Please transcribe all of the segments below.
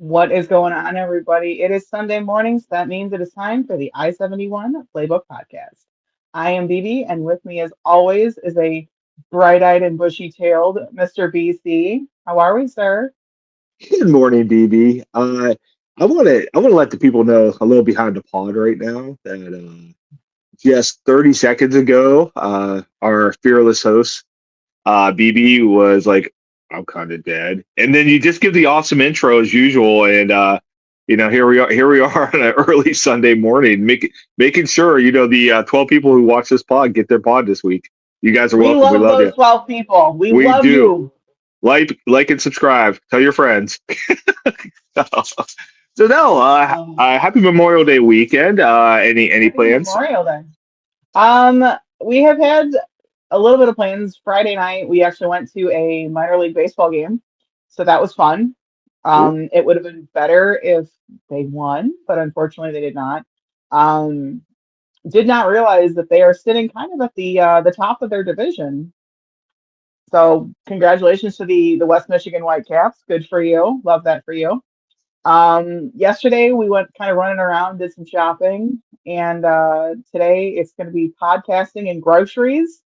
What is going on, everybody? It is Sunday morning, so that means it is time for the I-71 Playbook Podcast. I am BB, and with me, as always, is a bright-eyed and bushy-tailed Mr. BC. How are we, sir? Good morning, BB. I want to let the people know a little behind the pod right now that just 30 seconds ago, our fearless host, BB, was like, "I'm kind of dead," and then you just give the awesome intro as usual, and here we are. Here we are on an early Sunday morning, making sure the 12 people who watch this pod get their pod this week. You guys are We welcome. We love love you. those 12 people. We We love do. you. Like and subscribe. Tell your friends. So no, happy Memorial Day weekend. Any Happy plans? Memorial Day. Um, we have had a little bit of plans. Friday night, we actually went to a minor league baseball game, so that was fun. Cool. It would have been better if they won, but unfortunately, they did not. Um, did not realize that they are sitting kind of at the top of their division. So congratulations to the West Michigan Whitecaps. Good for you. Love that for you. Yesterday we went kind of running around, did some shopping, and today it's going to be podcasting and groceries.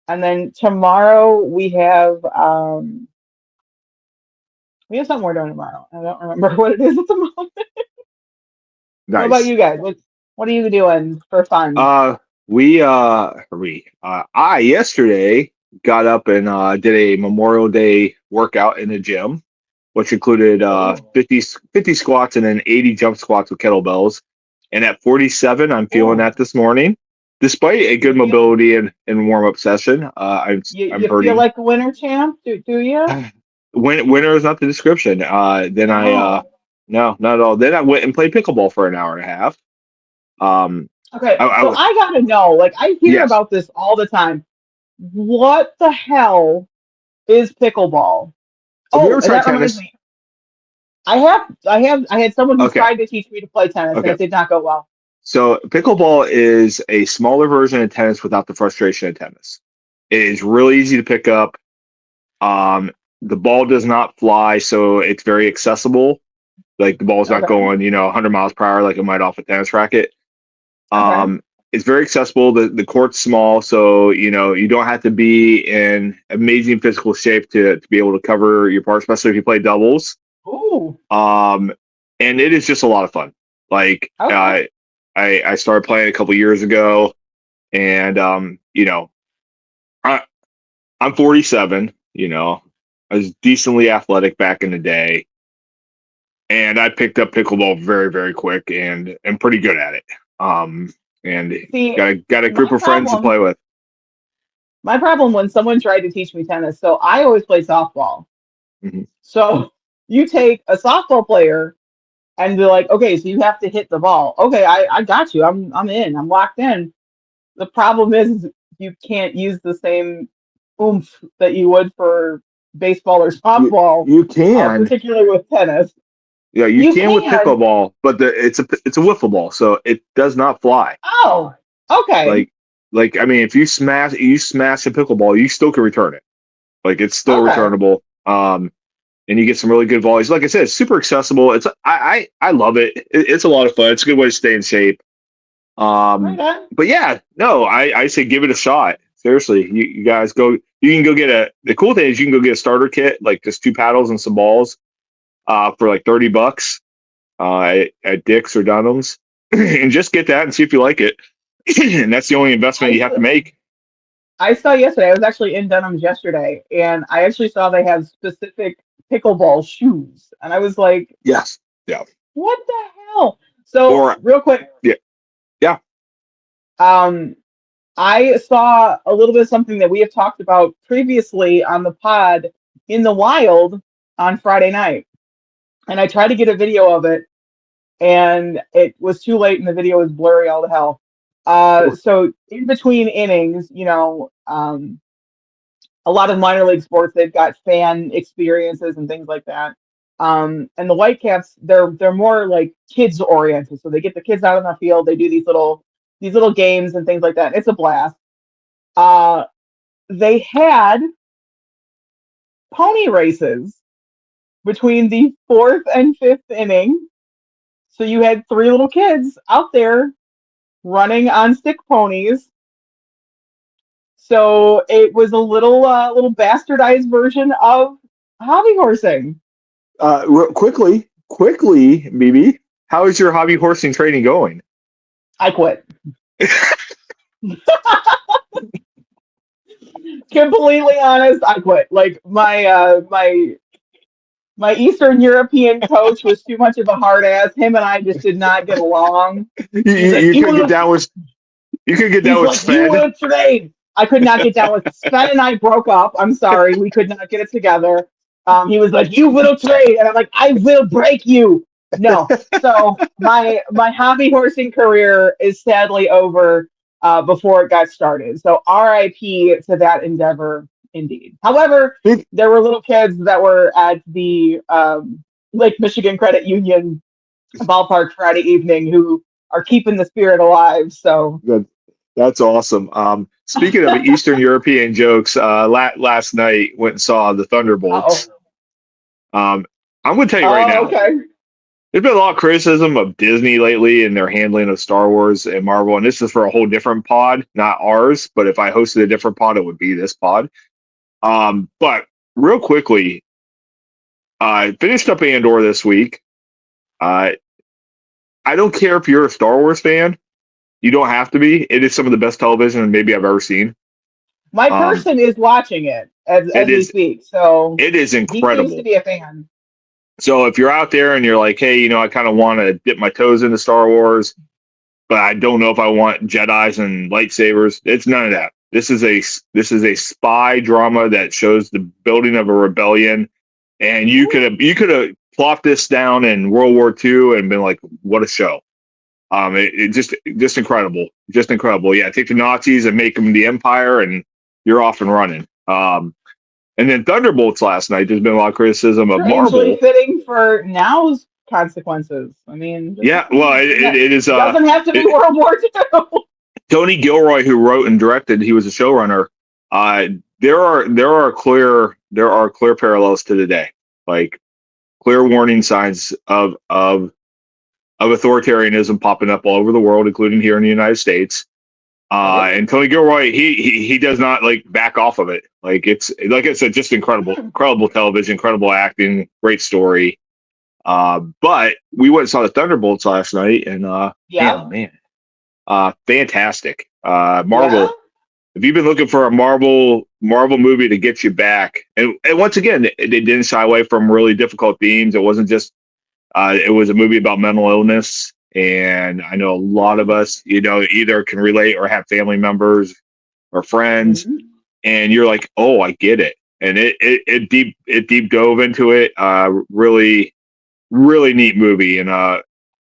And then tomorrow we have something we're doing tomorrow. I don't remember what it is at the moment. What about Nice. you guys? What are you doing for fun? Uh, I yesterday got up and did a Memorial Day workout in the gym, which included Oh, 50 squats and then 80 jump squats with kettlebells. And at 47, I'm feeling oh. that this morning. Despite a You good feel mobility and warm up session, I'm you feel hurting. like a winter champ? Do you? Winter is not the description. Then Oh. no, not at all. Then I went and played pickleball for an hour and a half. Um, Okay, so I I gotta know. Like I hear yes. about this all the time. What the hell is pickleball? Have you Oh, ever and tried that reminds tennis? me. I had someone who Okay, tried to teach me to play tennis, and okay. it did not go well. So pickleball is a smaller version of tennis without the frustration of tennis. It is really easy to pick up. Um, the ball does not fly, so it's very accessible. Like the ball's not Okay. going, 100 miles per hour like it might off a tennis racket. Okay. Um, it's very accessible. The court's small, so you don't have to be in amazing physical shape to be able to cover your part, especially if you play doubles. Ooh. Um, and it is just a lot of fun. Like Okay. I started playing a couple years ago, and I, I'm 47. I was decently athletic back in the day, and I picked up pickleball very, very quick and pretty good at it. And See, got a my group of friends to problem, play with. my problem when someone tried to teach me tennis, so I always played softball. Mhm. So you take a softball player and they're like, okay, so you have to hit the ball. Okay, I got you. I'm in. I'm locked in. The problem is you can't use the same oomph that you would for baseball or You softball, you can, particularly with tennis. yeah, you You can with can. pickleball, but it's a wiffle ball, so it does not fly. Oh, okay. Like I mean, if you smash a pickleball, you still can return it. Like it's still Okay. returnable. And you get some really good volleys. Like I said, it's super accessible. I love it. It's a lot of fun. It's a good way to stay in shape. Right Um, on. but yeah, no, I say give it a shot. Seriously, you guys go. You can go get the cool thing is you can go get a starter kit, like just two paddles and some balls, for like $30, at Dick's or Dunham's, and just get that and see if you like it. And that's the only investment I you have to saw, make. I saw yesterday. I was actually in Dunham's yesterday, and I actually saw they have specific pickleball shoes, and I was like, Yes. Yeah. "What the hell?" So, Or real quick, yeah. Yeah. um, I saw a little bit of something that we have talked about previously on the pod in the wild on Friday night, and I tried to get a video of it, and it was too late, and the video was blurry all to hell. So in between innings, a lot of minor league sports, they've got fan experiences and things like that. And the Whitecaps, they're more like kids oriented, so they get the kids out on the field. They do these little games and things like that. It's a blast. Uh, they had pony races between the fourth and fifth inning. So you had three little kids out there running on stick ponies. So it was a little bastardized version of hobby horsing. Quickly, BB, how is your hobby horsing training going? I quit. Completely honest, I quit. Like my Eastern European coach was too much of a hard ass. Him and I just did not get along. You, He's you, like, you could get down with you Sven. will trade. I could not get down with Sven and I broke up. I'm sorry, we could not get it together. He was like, you will trade, and I'm like, I will break you. No. So my hobby horsing career is sadly over before it got started. So RIP to that endeavor, indeed. However, there were little kids that were at the Lake Michigan Credit Union ballpark Friday evening who are keeping the spirit alive. So That's awesome. Speaking of Eastern European jokes, last night went and saw the Thunderbolts. I'm going to tell you right now. Okay. There's been a lot of criticism of Disney lately and their handling of Star Wars and Marvel, and this is for a whole different pod, not ours. But if I hosted a different pod, it would be this pod. But real quickly, I finished up Andor this week. I don't care if you're a Star Wars fan. You don't have to be. It is some of the best television maybe I've ever seen. My person is watching it as we speak, so it is incredible. He seems to be a fan. So if you're out there and you're like, hey, I kind of want to dip my toes into Star Wars, but I don't know if I want Jedis and lightsabers, it's none of that. This is a spy drama that shows the building of a rebellion, and you could have plopped this down in World War II and been like, what a show. It just incredible, just incredible. Yeah, take the Nazis and make them the Empire, and you're off and running. And then Thunderbolts last night. There's been a lot of criticism of Marvel. Fitting for now's consequences. I mean, yeah, well, it is. Doesn't have to be World War II. Tony Gilroy, who wrote and directed, he was a showrunner. There are clear parallels to today, like clear warning signs of authoritarianism popping up all over the world, including here in the United States. And Tony Gilroy, he does not back off of it. It's like I said, just incredible television, incredible acting, great story. But we went and saw the Thunderbolts last night, and fantastic. Marvel. Yeah? If you've been looking for a Marvel movie to get you back, and once again, they didn't shy away from really difficult themes. It wasn't just. It was a movie about mental illness. And I know a lot of us, either can relate or have family members or friends, and you're like, "Oh, I get it." And it deep dove into it. Really, really neat movie. And I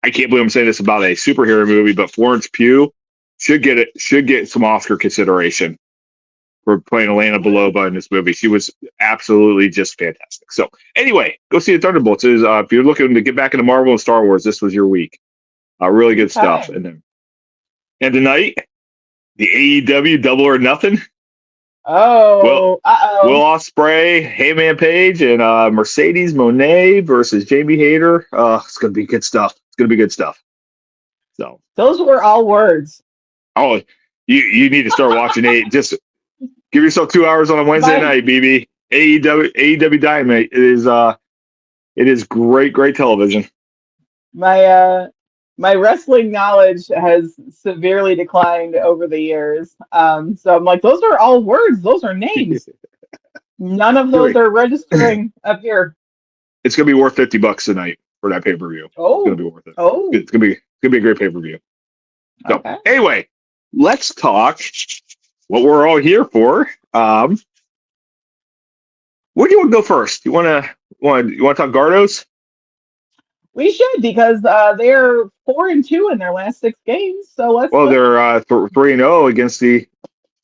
can't believe I'm saying this about a superhero movie, but Florence Pugh should get some Oscar consideration for playing Elena Belova in this movie. She was absolutely just fantastic. So anyway, go see the Thunderbolts. If you're looking to get back into Marvel and Star Wars, this was your week. Really good stuff. And tonight, the AEW Double or Nothing. Will Ospreay, Heyman Page, and Mercedes Moné versus Jamie Hayter. It's gonna be good stuff. So those were all words. Oh, you need to start watching it. Just give yourself 2 hours on a Wednesday night, BB. AEW Dynamite. It is great television. My wrestling knowledge has severely declined over the years. So I'm like, those are all words. Those are names. None of those are registering up here. It's gonna be worth $50 tonight for that pay-per-view. Oh, it's gonna be worth it. Oh, it's gonna be a great pay-per-view. So anyway, let's talk what we're all here for. Where do you want to go first? You want to talk Gardos? We should, because they're 4-2 in their last 6 games. So let's. Well, they're 3-0 against the.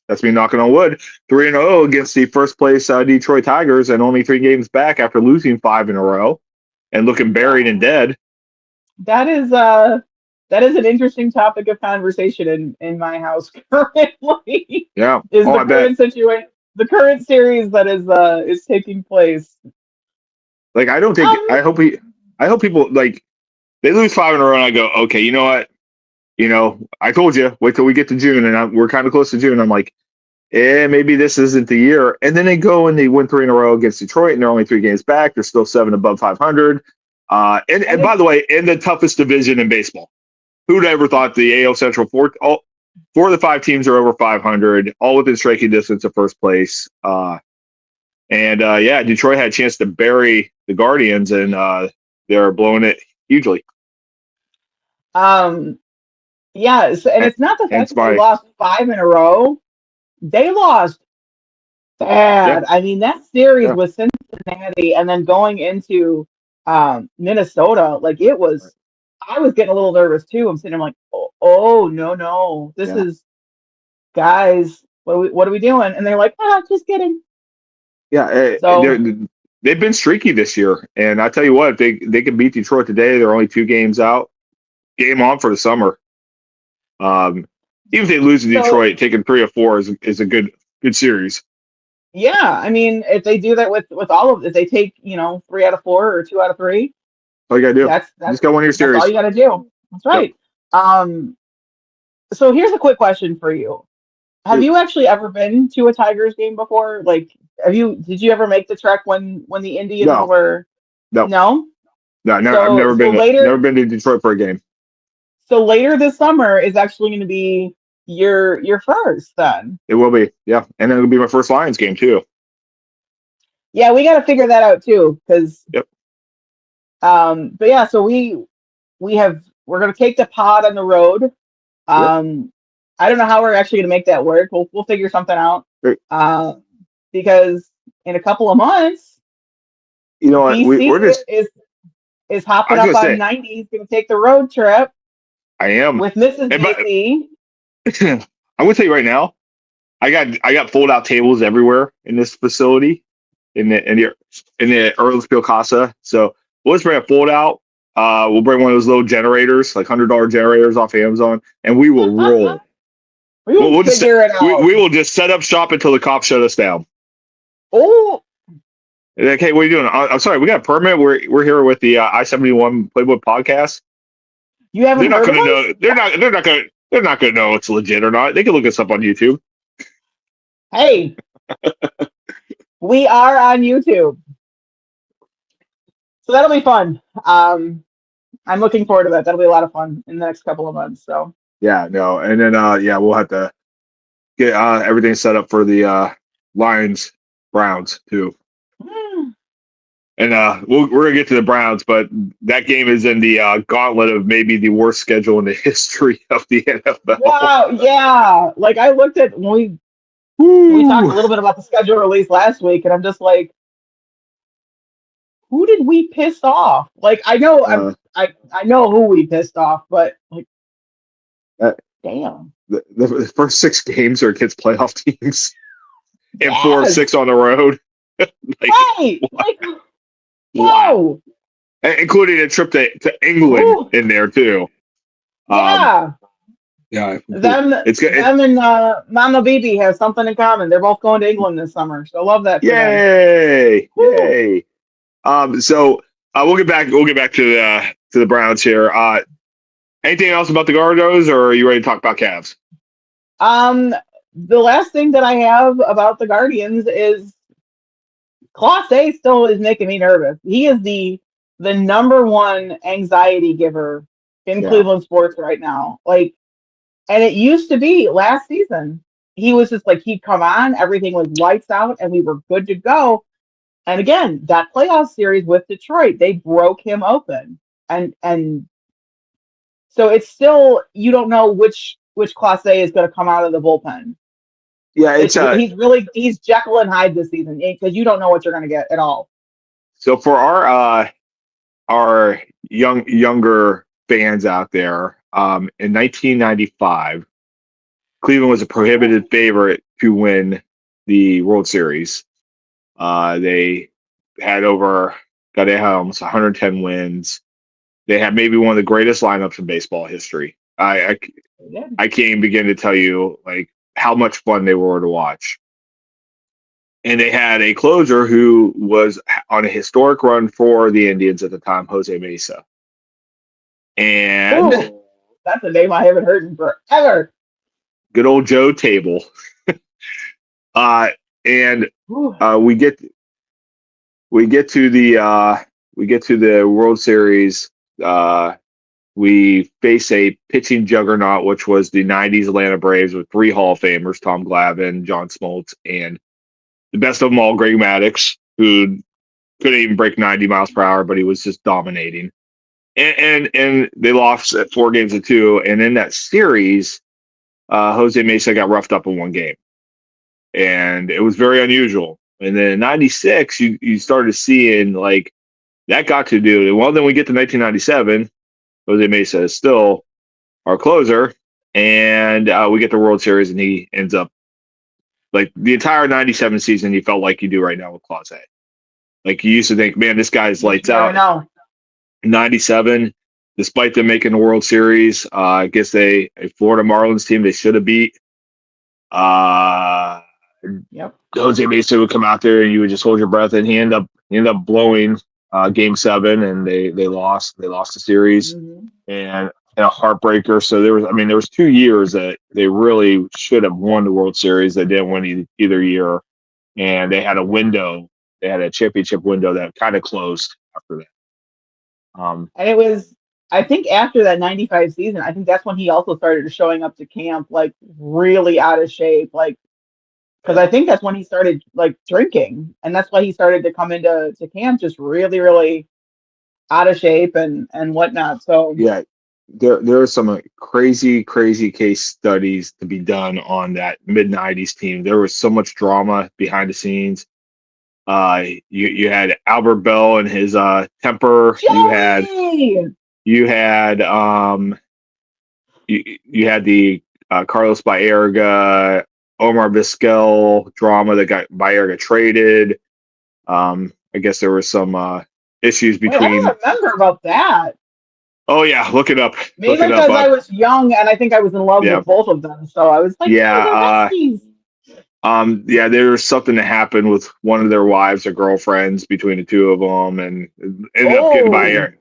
That's me knocking on wood. 3-0 against the first place Detroit Tigers, and only 3 games back after losing 5 in a row, and looking buried and dead. That is an interesting topic of conversation in my house currently. Yeah. Is the current situation, the current series that is taking place. Like I don't think Um, I hope people like they lose 5 in a row and I go, okay, you know what? I told you, wait till we get to June, and we're kind of close to June. I'm like, maybe this isn't the year. And then they go and they win 3 in a row against Detroit, and they're only 3 games back. They're still 7 above 500. And and by it's the way, in the toughest division in baseball, who'd ever thought the AL Central four of the 5 teams are over 500, all within striking distance of first place. Yeah, Detroit had a chance to bury the Guardians, and they're blowing it hugely. um yes, and And it's not the fact hence that they my lost 5 in a row. They lost yeah bad. I mean, that series yeah. with Cincinnati and then going into Minnesota, like it was, I was getting a little nervous too. I'm sitting, I'm like, oh no, no, this Yeah. is guys, what are we doing? And they're like, just kidding. Yeah, So they've been streaky this year, and I tell you what, if they can beat Detroit today, they're only 2 games out. Game on for the summer. Even if they lose to so Detroit, taking 3 or 4 is a good series. yeah, I mean, if they do that with all of, if they take 3 out of 4 or 2 out of 3, All you gotta do, that's you just got one of your that's all series. you got to do. That's Yep. right. Um, so here's a quick question for you. Have Shoot. you actually ever been to a Tigers game before? Like, did you ever make the trek when the Indians No, were? no, No. no, no. I've So so never later been to Detroit for a game. so later this summer is actually going to be your first then. It will be, yeah, and it'll be my first Lions game too. Yeah, we got to figure that out too, because Yep. but yeah, so we're gonna take the pod on the road. Yep. I don't know how we're actually gonna make that work. We'll figure something out. Great. Because in a couple of months, You know what? We're BC just. is I hopping was up gonna on say 90. He's gonna take the road trip I am, with Mrs. and but BC. I'm gonna tell you right now. I got fold out tables everywhere in this facility in the Earlsfield Casa. So we'll just bring a fold out. We'll bring one of those little generators, like $100 generators off Amazon, and we will roll. We will We'll just figure it we out. will just set up shop until the cops shut us down. Oh, Like, hey, what are you doing? I'm sorry, we got a permit. We're here with the I-71 Playboy podcast. you They're haven't not heard of going to us? know. They're not going to know it's legit or not. They can look us up on YouTube. Hey, we are on YouTube, so that'll be fun. I'm looking forward to that. That'll be a lot of fun in the next couple of months. So Yeah, no, and then yeah, we'll have to get everything set up for the Lions Browns too. And we're gonna get to the Browns, but that game is in the gauntlet of maybe the worst schedule in the history of the NFL. wow, yeah. Like I looked at when we talked a little bit about the schedule release last week, and I'm just like, who did we piss off? Like I know I know who we pissed off, but like, Uh, damn. the first 6 games are against playoff teams, and 4 of Yes. 6 on the road. Like, Right. Like, wow. whoa. Including a trip to England Ooh. in there too. Yeah. Yeah, Them and Mama Bibi have something in common. They're both going to England this summer, so love that for them. yay, Woo. yay. So we'll get back to the Browns here. Anything else about the Gargos, or are you ready to talk about Cavs? The last thing that I have about the Guardians is Clase still is making me nervous. He is the number one anxiety giver in Yeah. Cleveland sports right now. Like, and it used to be last season. He was just like he'd come on, everything was lights out, and we were good to go. And again, that playoff series with Detroit, they broke him open. And so it's still you don't know which Class A is going to come out of the bullpen. Yeah, He's Jekyll and Hyde this season because you don't know what you're going to get at all. so for our younger fans out there, in 1995, Cleveland was a prohibited favorite to win the World Series. They had almost 110 wins. They had maybe one of the greatest lineups in baseball history. I can't even begin to tell you like how much fun they were to watch. And they had a closer who was on a historic run for the Indians at the time, Jose Mesa. And Ooh, that's a name I haven't heard in forever. good old Joe Table. And Ooh. we get to the World Series. We face a pitching juggernaut, which was the '90s Atlanta Braves with 3 Hall of Famers: Tom Glavine, John Smoltz, and the best of them all, Greg Maddux, who couldn't even break 90 miles per hour, but he was just dominating. And they lost at 4-2. And in that series, Jose Mesa got roughed up in one game, and it was very unusual. And then in '96, you started seeing like that got to do. Well, then we get to 1997. Jose Mesa is still our closer, and we get the World Series, and he ends up like the entire '97 season. He felt like you do right now with Clase. Like you used to think, man, this guy's lights out. Know. '97, despite them making the World Series, I guess a Florida Marlins team they should have beat. Yep. Jose Mesa would come out there, and you would just hold your breath, and he ended up blowing Game 7, and they lost. They lost the series, and a heartbreaker. So there was 2 years that they really should have won the World Series. They didn't win either year, and they had a window. They had a championship window that kind of closed after that. And it was, I think, after that '95 season, I think that's when he also started showing up to camp like really out of shape, like because I think that's when he started like drinking, and that's why he started to come into camp just really, really out of shape and whatnot. So yeah, there are some crazy case studies to be done on that mid '90s team. There was so much drama behind the scenes. You had Albert Bell and his temper. Joey! You had the Carlos Baerga, Omar Vizquel drama that got Baerga traded. I guess there were some issues between. Wait, I don't remember about that. Oh yeah, look it up. Maybe because I was young and I think I was in love with both of them, so I was like, yeah, yeah, there was something that happened with one of their wives or girlfriends between the two of them, and ended up getting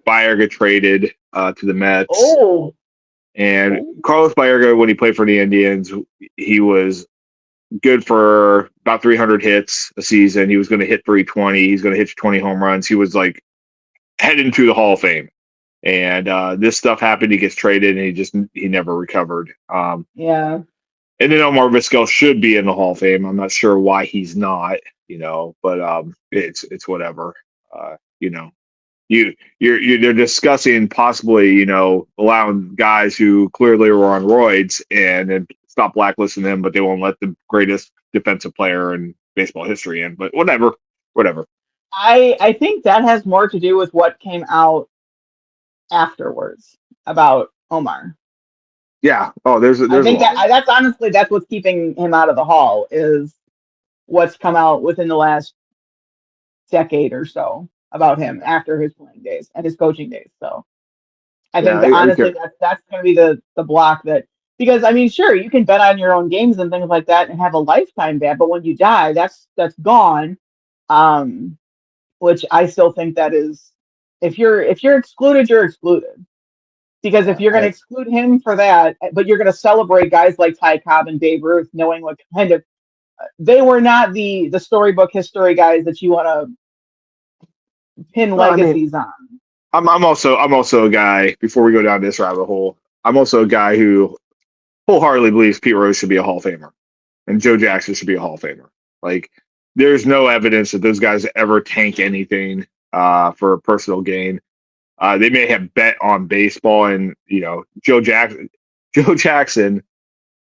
Baerga traded to the Mets. Oh. And Carlos Baerga, when he played for the Indians, he was good for about 300 hits a season. He was going to hit 320. He's going to hit 20 home runs. He was like heading to the Hall of Fame. And this stuff happened. He gets traded, and he never recovered. Yeah. And then Omar Vizquel should be in the Hall of Fame. I'm not sure why he's not, but it's whatever. They're discussing possibly, allowing guys who clearly were on roids and then stop blacklisting them, but they won't let the greatest defensive player in baseball history in. But whatever. I think that has more to do with what came out afterwards about Omar. Yeah. Oh, there's I think that's honestly that's what's keeping him out of the Hall is what's come out within the last decade or so about him after his playing days and his coaching days. So I think honestly that's going to be the block that, because I mean, sure, you can bet on your own games and things like that and have a lifetime bet, but when you die, that's gone. Which I still think that is, if you're excluded, you're excluded. Because if you're going to exclude him for that, but you're going to celebrate guys like Ty Cobb and Babe Ruth, knowing what kind of, they were not the storybook history guys that you want to pin legacies on. I'm also a guy, before we go down this rabbit hole, I'm also a guy who wholeheartedly believes Pete Rose should be a Hall of Famer and Joe Jackson should be a Hall of Famer. Like, there's no evidence that those guys ever tank anything for personal gain. They may have bet on baseball, and Joe Jackson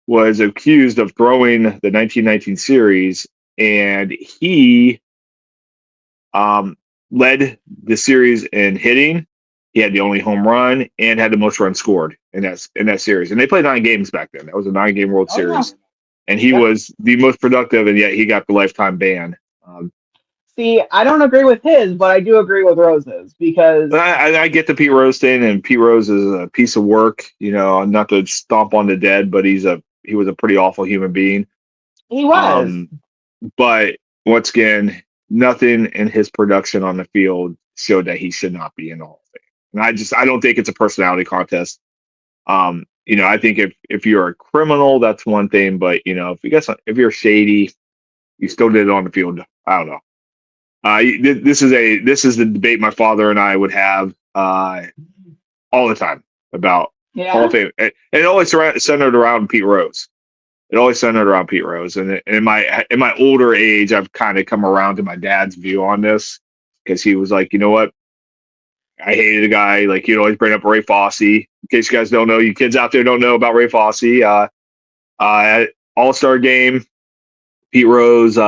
was accused of throwing the 1919 series, and he led the series in hitting. He had the only home run and had the most runs scored in that series. And they played 9 games back then. That was a 9-game World Series. Yeah. And he was the most productive, and yet he got the lifetime ban. See, I don't agree with his, but I do agree with Rose's, because I get the Pete Rose thing, and Pete Rose is a piece of work. Not to stomp on the dead, but he was a pretty awful human being. He was. But once again, nothing in his production on the field showed that he should not be in the Hall of Fame. And I don't think it's a personality contest. I think if you're a criminal, that's one thing, but if you're shady, you still did it on the field. I don't know. This is the debate my father and I would have all the time about Hall of Yeah. Fame, and it always centered around Pete Rose. It always centered around Pete Rose, and in my older age, I've kind of come around to my dad's view on this because he was like, you know what, I hated the guy. Like he'd always bring up Ray Fosse. In case you guys don't know, you kids out there don't know about Ray Fosse. At All-Star game, Pete Rose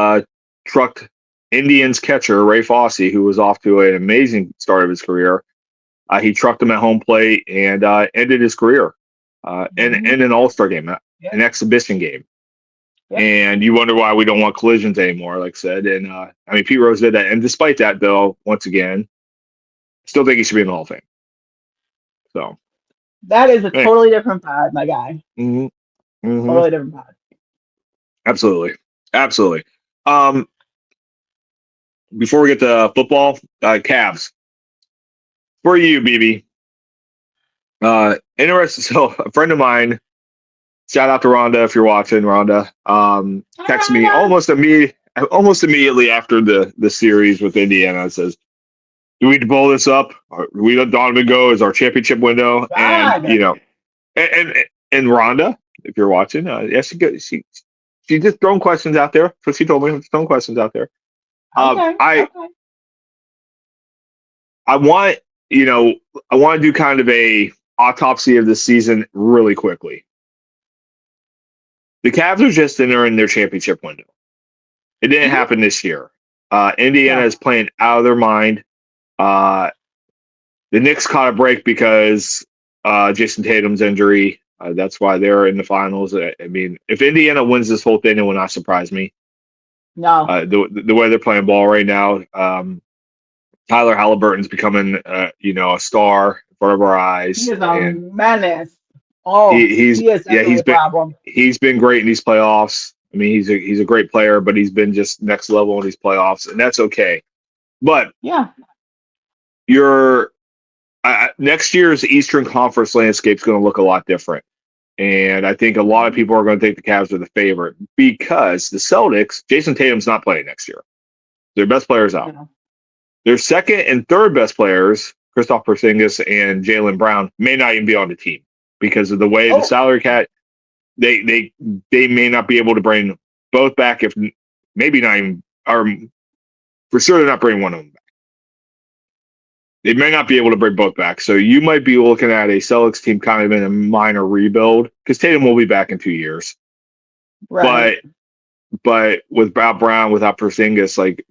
trucked Indians catcher Ray Fosse, who was off to an amazing start of his career. He trucked him at home plate and ended his career in an All-Star game, an exhibition game. Yep. And you wonder why we don't want collisions anymore, like I said. And Pete Rose did that. And despite that, though, once again, still think he should be in the Hall of Fame. So That is a totally different pod, my guy. Totally different pod. Absolutely. Before we get to football, Cavs. For you, BB. Interesting. So a friend of mine, shout out to Rhonda if you're watching, Rhonda, texted me almost immediately after the series with Indiana. It says, do we blow this up? Or do we let Donovan go as our championship window? God. And Rhonda, if you're watching, she just throwing questions out there. So she told me, throwing questions out there. Okay. I want to do kind of a autopsy of the season really quickly. The Cavs are just entering their championship window. It didn't happen this year. Indiana is playing out of their mind. The Knicks caught a break because Jason Tatum's injury. That's why they're in the finals. I mean, if Indiana wins this whole thing, it will not surprise me. No. The way they're playing ball right now, Tyler Halliburton's becoming, a star in front of our eyes. He is a menace. Oh, he's a problem. He's been great in these playoffs. I mean, he's a great player, but he's been just next level in these playoffs, and that's okay. But next year's Eastern Conference landscape is going to look a lot different. And I think a lot of people are going to think the Cavs are the favorite because the Celtics, Jason Tatum's not playing next year. Their best players out. Yeah. Their second and third best players, Kristaps Porzingis and Jaylen Brown, may not even be on the team because of the way the salary cap. They may not be able to bring both back, if maybe not even, or for sure they're not bringing one of them back. They may not be able to bring both back. So you might be looking at a Celtics team kind of in a minor rebuild because Tatum will be back in 2 years. Right. But without Brown, without Porzingis, like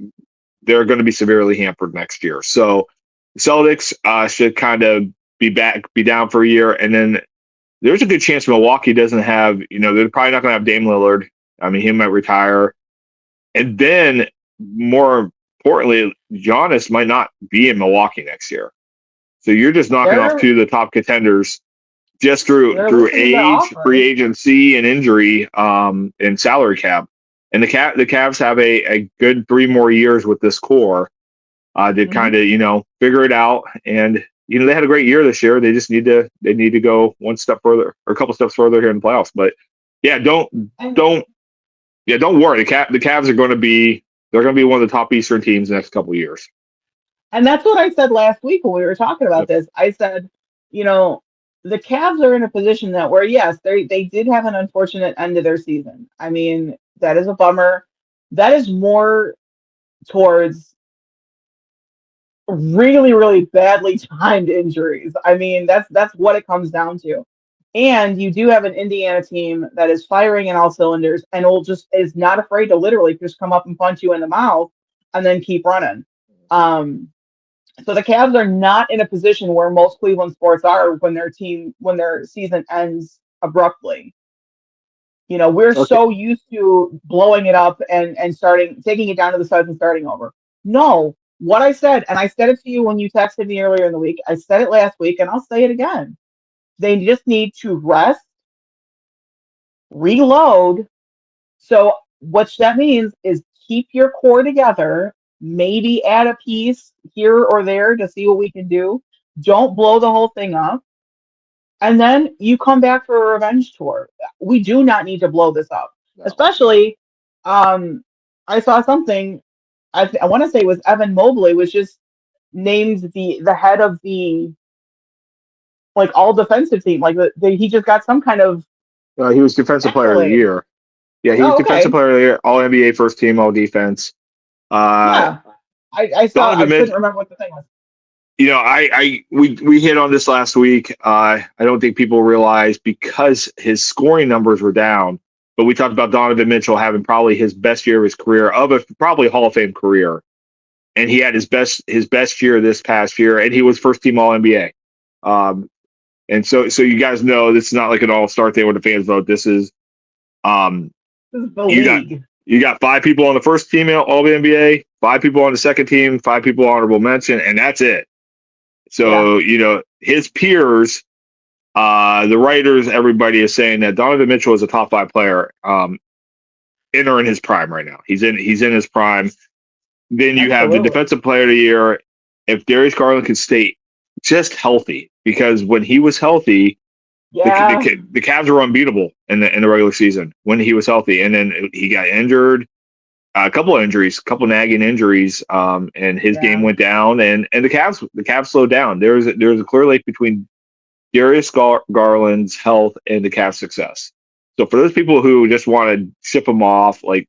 they're going to be severely hampered next year. So the Celtics should kind of be down for a year. And then there's a good chance Milwaukee doesn't have, they're probably not going to have Dame Lillard. I mean, he might retire. And then more importantly, Giannis might not be in Milwaukee next year. So you're just knocking off two of the top contenders just through age, free agency, and injury, and salary cap. And the Cavs have a good 3 more years with this core to kind of, figure it out. And, they had a great year this year. They just need to go one step further or a couple steps further here in the playoffs. But yeah, don't worry. The Cavs are going to be, they're going to be one of the top Eastern teams the next couple of years. And that's what I said last week when we were talking about this. I said, the Cavs are in a position that where, yes, they did have an unfortunate end of their season. I mean, that is a bummer. That is more towards really, really badly timed injuries. I mean, that's what it comes down to. And you do have an Indiana team that is firing in all cylinders and is not afraid to literally just come up and punch you in the mouth and then keep running. So the Cavs are not in a position where most Cleveland sports are when their season ends abruptly. We're so used to blowing it up and taking it down to the studs and starting over. No, what I said, and I said it to you when you texted me earlier in the week, I said it last week, and I'll say it again. They just need to rest, reload. So what that means is keep your core together, maybe add a piece here or there to see what we can do. Don't blow the whole thing up. And then you come back for a revenge tour. We do not need to blow this up. No. Especially, um, I saw something, I want to say it was Evan Mobley was just named the head of the like all defensive team. Like he just got some kind of He was Defensive Player of the accolade. Year. Yeah, he was Oh, Defensive okay. Player of the Year, All NBA First Team, All Defense. Yeah. I saw I Donovan couldn't Mitchell. remember what the thing was. We hit on this last week. I don't think people realize because his scoring numbers were down, but we talked about Donovan Mitchell having probably his best year of his career, of a probably Hall of Fame career, and he had his best year this past year, and he was first team All NBA. And so you guys know this is not like an all star thing where the fans vote. This is This is the you got league. you got 5 people on the first team All NBA, 5 people on the second team, 5 people honorable mention, and that's it. Yeah. So, his peers, the writers, everybody is saying that Donovan Mitchell is a top 5 player, in or in his prime right now. He's in his prime. Then you have the Absolutely. defensive player of the year. If Darius Garland could stay just healthy, because when he was healthy, Yeah. the Cavs were unbeatable in the regular season when he was healthy, and then he got injured. A couple of injuries, a couple nagging injuries, and his game Yeah. went down, and the Cavs slowed down. There's a clear link between Darius Garland's health and the Cavs' success. So for those people who just want to ship him off, like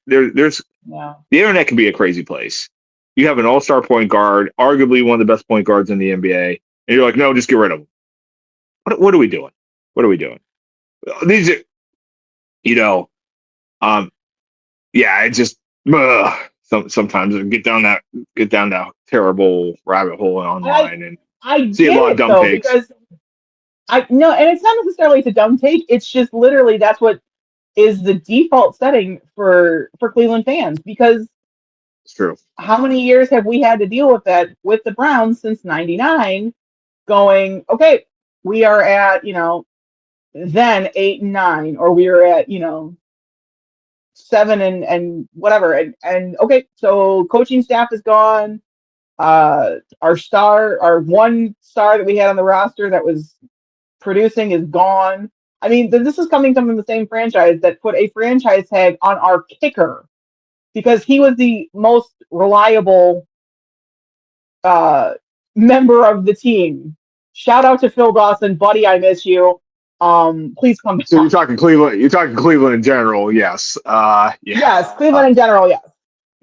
there's Yeah. the internet can be a crazy place. You have an all-star point guard, arguably one of the best point guards in the NBA, and you're like, no, just get rid of him. What are we doing? What are we doing? These are, you know, um, yeah, it just sometimes I get down that terrible rabbit hole I online and I see a get lot of it dumb though, takes. because I no, and it's not necessarily it's a dumb take. It's just literally that's what is the default setting for Cleveland fans because It's true. how many years have we had to deal with that with the Browns since '99? Going, okay, we are at then 8 and 9, or we are at 7 and whatever, and okay, so coaching staff is gone. Our one star that we had on the roster that was producing is gone. I mean, this is coming from the same franchise that put a franchise tag on our kicker because he was the most reliable uh, member of the team. Shout out to Phil Dawson, buddy. I miss you. Please come So back. you're talking Cleveland. You're talking Cleveland in general. Yes. Yeah. Yes, Uh, Cleveland in general, yes.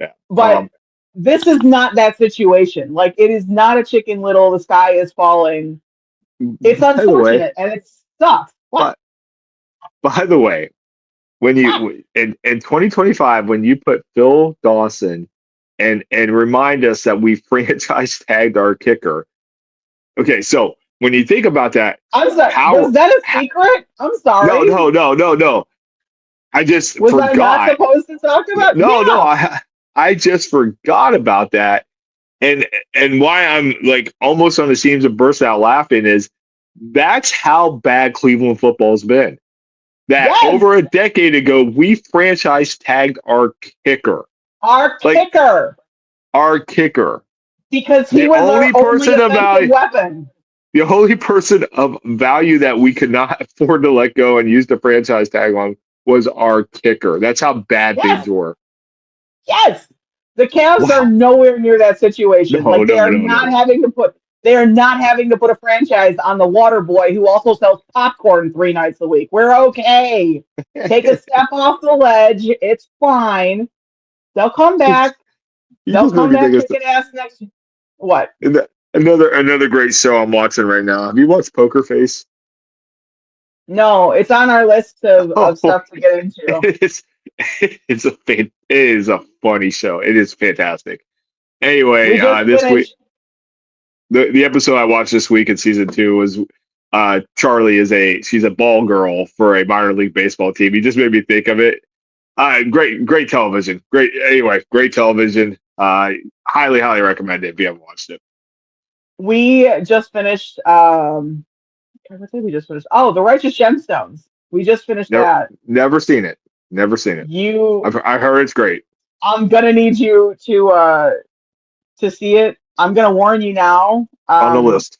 yeah. But this is not that situation. Like it is not a Chicken Little. The sky is falling. It's By the way, unfortunate and it sucks. What? but by the way, when What? you in 2025, when you put Phil Dawson and remind us that we franchise tagged our kicker. Okay, so when you think about that, I'm sorry. how, Was that a how secret? I'm no, sorry. no, no, no, no. I just Was I not forgot. supposed to talk about? No, no, Yeah. I just forgot about that. And why I'm like almost on the seams of burst out laughing is that's how bad Cleveland football's been. That Yes. over a decade ago, we franchise tagged our kicker. Our Like kicker. our kicker. Because he The was our only only person of offensive value, weapon. the only person of value that we could not afford to let go and use the franchise tag on was our kicker. That's how bad things Yes. were. Yes. The Cavs are Wow. nowhere near that situation. No, Like no, no, no. they are not having to put a franchise on the water boy who also sells popcorn 3 nights a week. We're okay. Take a step off the ledge. It's fine. They'll come back. You They'll just make come me back think of kicking ass next year. What? another great show I'm watching right now. Have you watched Poker Face? No, it's on our list of Oh, stuff to get into. it's it is a funny show. It is fantastic. Anyway, We just this week finished. the episode I watched this week in season 2 was Charlie she's a ball girl for a minor league baseball team. You just made me think of it. Great television. Great television. Highly recommend it if you haven't watched it. We just finished. What did we just finish? Oh, The Righteous Gemstones. We just finished Never that. never seen it. Never seen it. You I heard it's great. I'm gonna need you to see it. I'm gonna warn you now. On the list.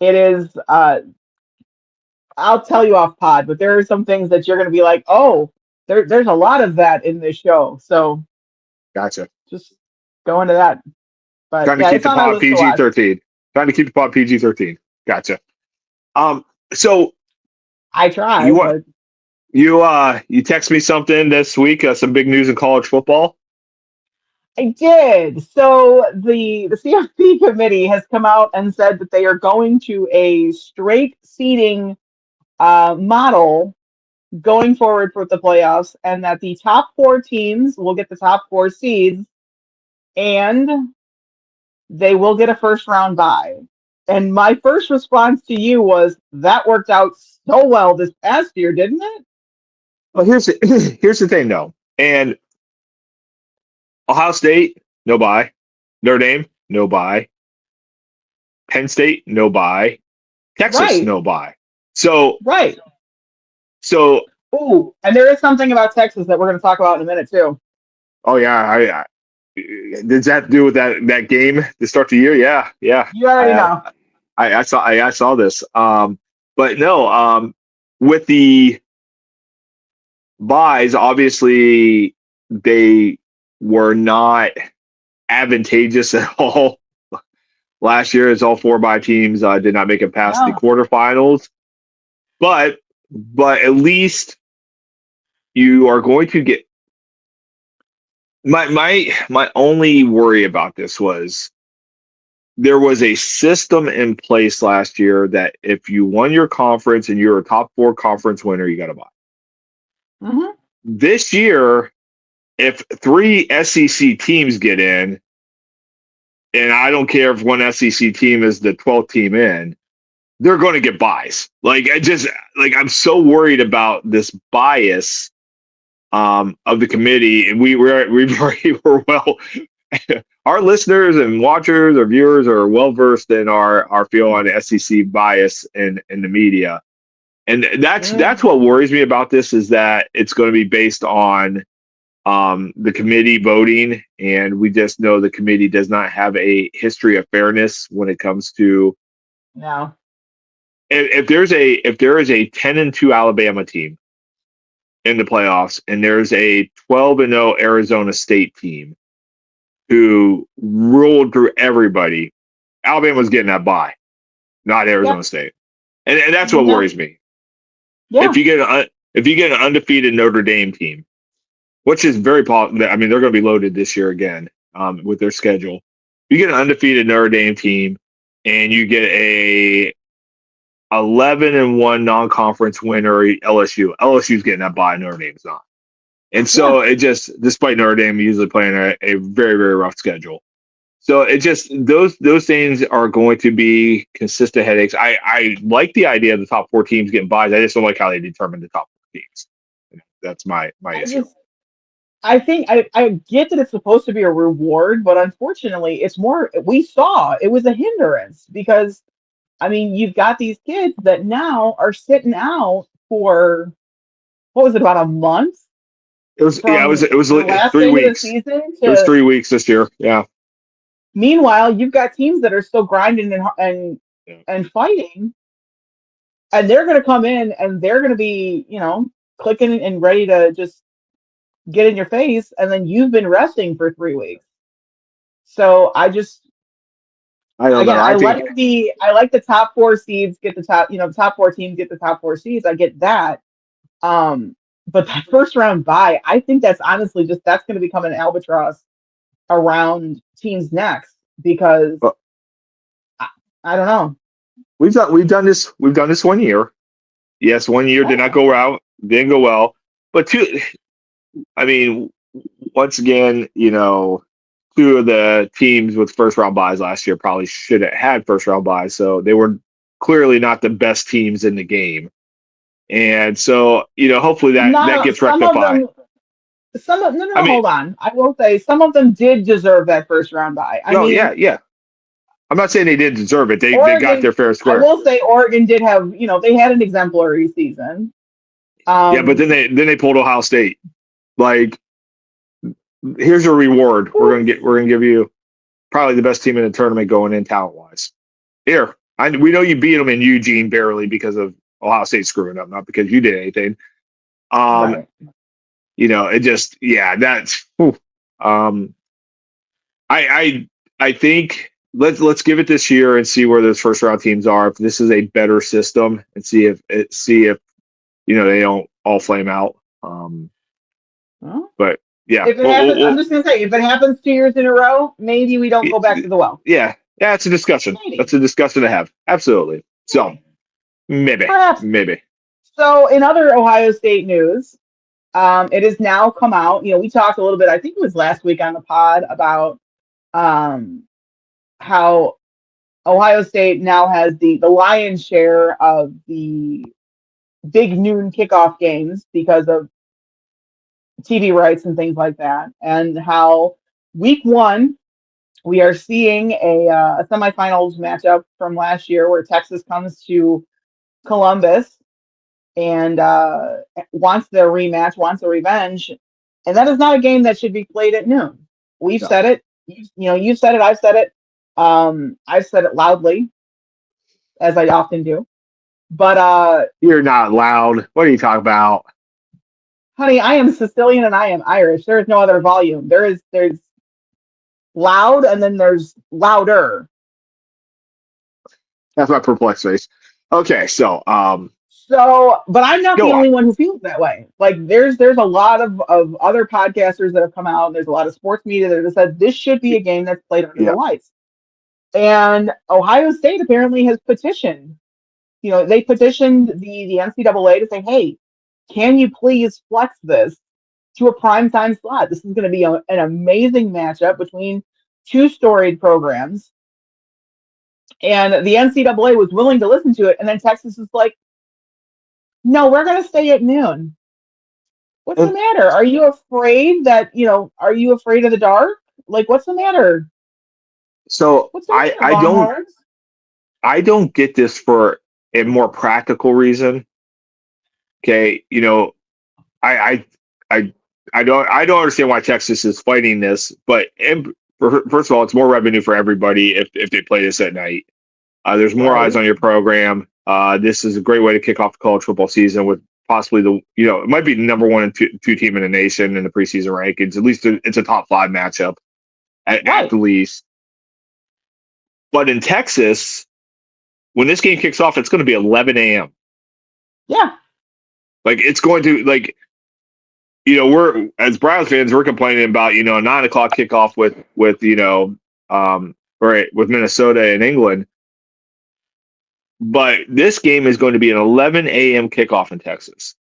It is. I'll tell you off pod, but there are some things that you're gonna be like, oh, there's a lot of that in this show. So Gotcha. just go into that. But Trying to yeah, keep it's the on our pod list to PG watch. 13. Trying to keep the pod PG 13. Gotcha. So I try, you want but you text me something this week? Some big news in college football. I did. So the CFP committee has come out and said that they are going to a straight seeding model going forward for the playoffs, and that the top four teams will get the top four seeds, and they will get a first round bye. And my first response to you was that worked out so well this past year, didn't it? Well, here's the thing though, and Ohio State, no bye. Notre Dame, no bye. Penn State, no bye. Texas, Right, no bye. So right. so Ooh, and there is something about Texas that we're going to talk about in a minute too. oh yeah, I does that do with that game to start the year? Yeah, yeah. You already know. I saw this. But no, with the buys, obviously they were not advantageous at all last year, as all four bye teams did not make it past the No, quarterfinals. But at least you are going to get my only worry about this was there was a system in place last year that if you won your conference and you're a top four conference winner, you got to buy. hmm This year, if three SEC teams get in, and I don't care if one SEC team is the 12th team in, they're going to get buys. I'm so worried about this bias of the committee, and we were well. Our listeners and watchers or viewers are well versed in our feel on SEC bias in the media, and that's what worries me about this is that it's going to be based on the committee voting, and we just know the committee does not have a history of fairness when it comes to no. if there is a 10-2 Alabama team in the playoffs, and there's a 12-0 Arizona State team who ruled through everybody. Alabama's getting that bye, not Yeah, Arizona State, and that's what no. worries me. Yeah, If you get an undefeated Notre Dame team, which is very possible. I mean, they're going to be loaded this year again with their schedule. You get an undefeated Notre Dame team, and you get a 11-1 non-conference winner LSU. LSU's getting that bye. Notre Dame's not. And yeah. so it just, despite Notre Dame usually playing a very, very rough schedule. So it just, those things are going to be consistent headaches. I like the idea of the top four teams getting buys. I just don't like how they determine the top four teams. That's my I issue. just I think I get that it's supposed to be a reward, but unfortunately, it's more. We saw it was a hindrance because I mean, you've got these kids that now are sitting out for what was it, about a month from It was the last 3 game of the weeks. season It was to. 3 weeks this year. Yeah. Meanwhile, you've got teams that are still grinding Yeah. and fighting, and they're going to come in and they're going to be, clicking and ready to just get in your face, and then you've been resting for 3 weeks. So I just I don't know. again, I think I like the top four seeds get the top, the top four teams get the top four seeds. I get that. But that first round bye, I think that's honestly just that's going to become an albatross around teams next because well, I, I don't know. we've done this 1 year. Yes, 1 year did not Oh, go out, didn't go well. But two, I mean, once again, two of the teams with first round buys last year probably should have had first round buys. So they were clearly not the best teams in the game. And so, hopefully that not gets some of rectified. them. Some of no, no, I no. mean, Hold on. I will say some of them did deserve that first round bye. I no, yeah, mean, yeah. I'm not saying they didn't deserve it. They got Oregon. their fair I square. will say Oregon did have. They had an exemplary season. Yeah, but Um, then they pulled Ohio State. Like here's your reward. We're gonna give you probably the best team in the tournament going in talent wise. Here, we know you beat them in Eugene barely because of Ohio State screwing up, not because you did anything. Right. You know, it just that's. Whew. I think let's give it this year and see where those first round teams are. If this is a better system, and see if you know they don't all flame out. Well, But yeah, if it happens, I'm just gonna say, if it happens 2 years in a row, maybe we don't go back to the well. Yeah, it's a discussion. Maybe. That's a discussion to have. Absolutely. So maybe. Perhaps. So in other Ohio State news, it has now come out. You know, we talked a little bit. I think it was last week on the pod about how Ohio State now has the lion's share of the big noon kickoff games because of TV rights and things like that, and how week one we are seeing a semifinals matchup from last year where Texas comes to Columbus and wants their rematch, wants a revenge, and that is not a game that should be played at noon. We've said it. You know, you've said it. I've said it. I've said it loudly, as I often do. But you're not loud. What are you talking about? Honey, I am Sicilian and I am Irish. There is no other volume. There's loud and then there's louder. That's my perplexed face. Okay, so but I'm not the only one who feels that way. Like there's a lot of other podcasters that have come out. There's a lot of sports media that have said this should be a game that's played under the lights. And Ohio State apparently has petitioned. You know, they petitioned the NCAA to say, hey, can you please flex this to a primetime slot? This is going to be an amazing matchup between two storied programs. And the NCAA was willing to listen to it. And then Texas is like, no, we're going to stay at noon. What's the matter? Are you afraid that, are you afraid of the dark? Like, what's the matter? So I don't get this for a more practical reason. Okay, I don't understand why Texas is fighting this, but first of all, it's more revenue for everybody if they play this at night. There's more eyes on your program. This is a great way to kick off the college football season with possibly it might be the number 1 and 2 team in the nation in the preseason rankings. At least it's a top 5 matchup at the least. But in Texas, when this game kicks off, it's going to be 11 a.m. Yeah. Like it's going to we're as Browns fans, we're complaining about a 9 o'clock kickoff with with Minnesota and England. But this game is going to be an 11 a.m. kickoff in Texas.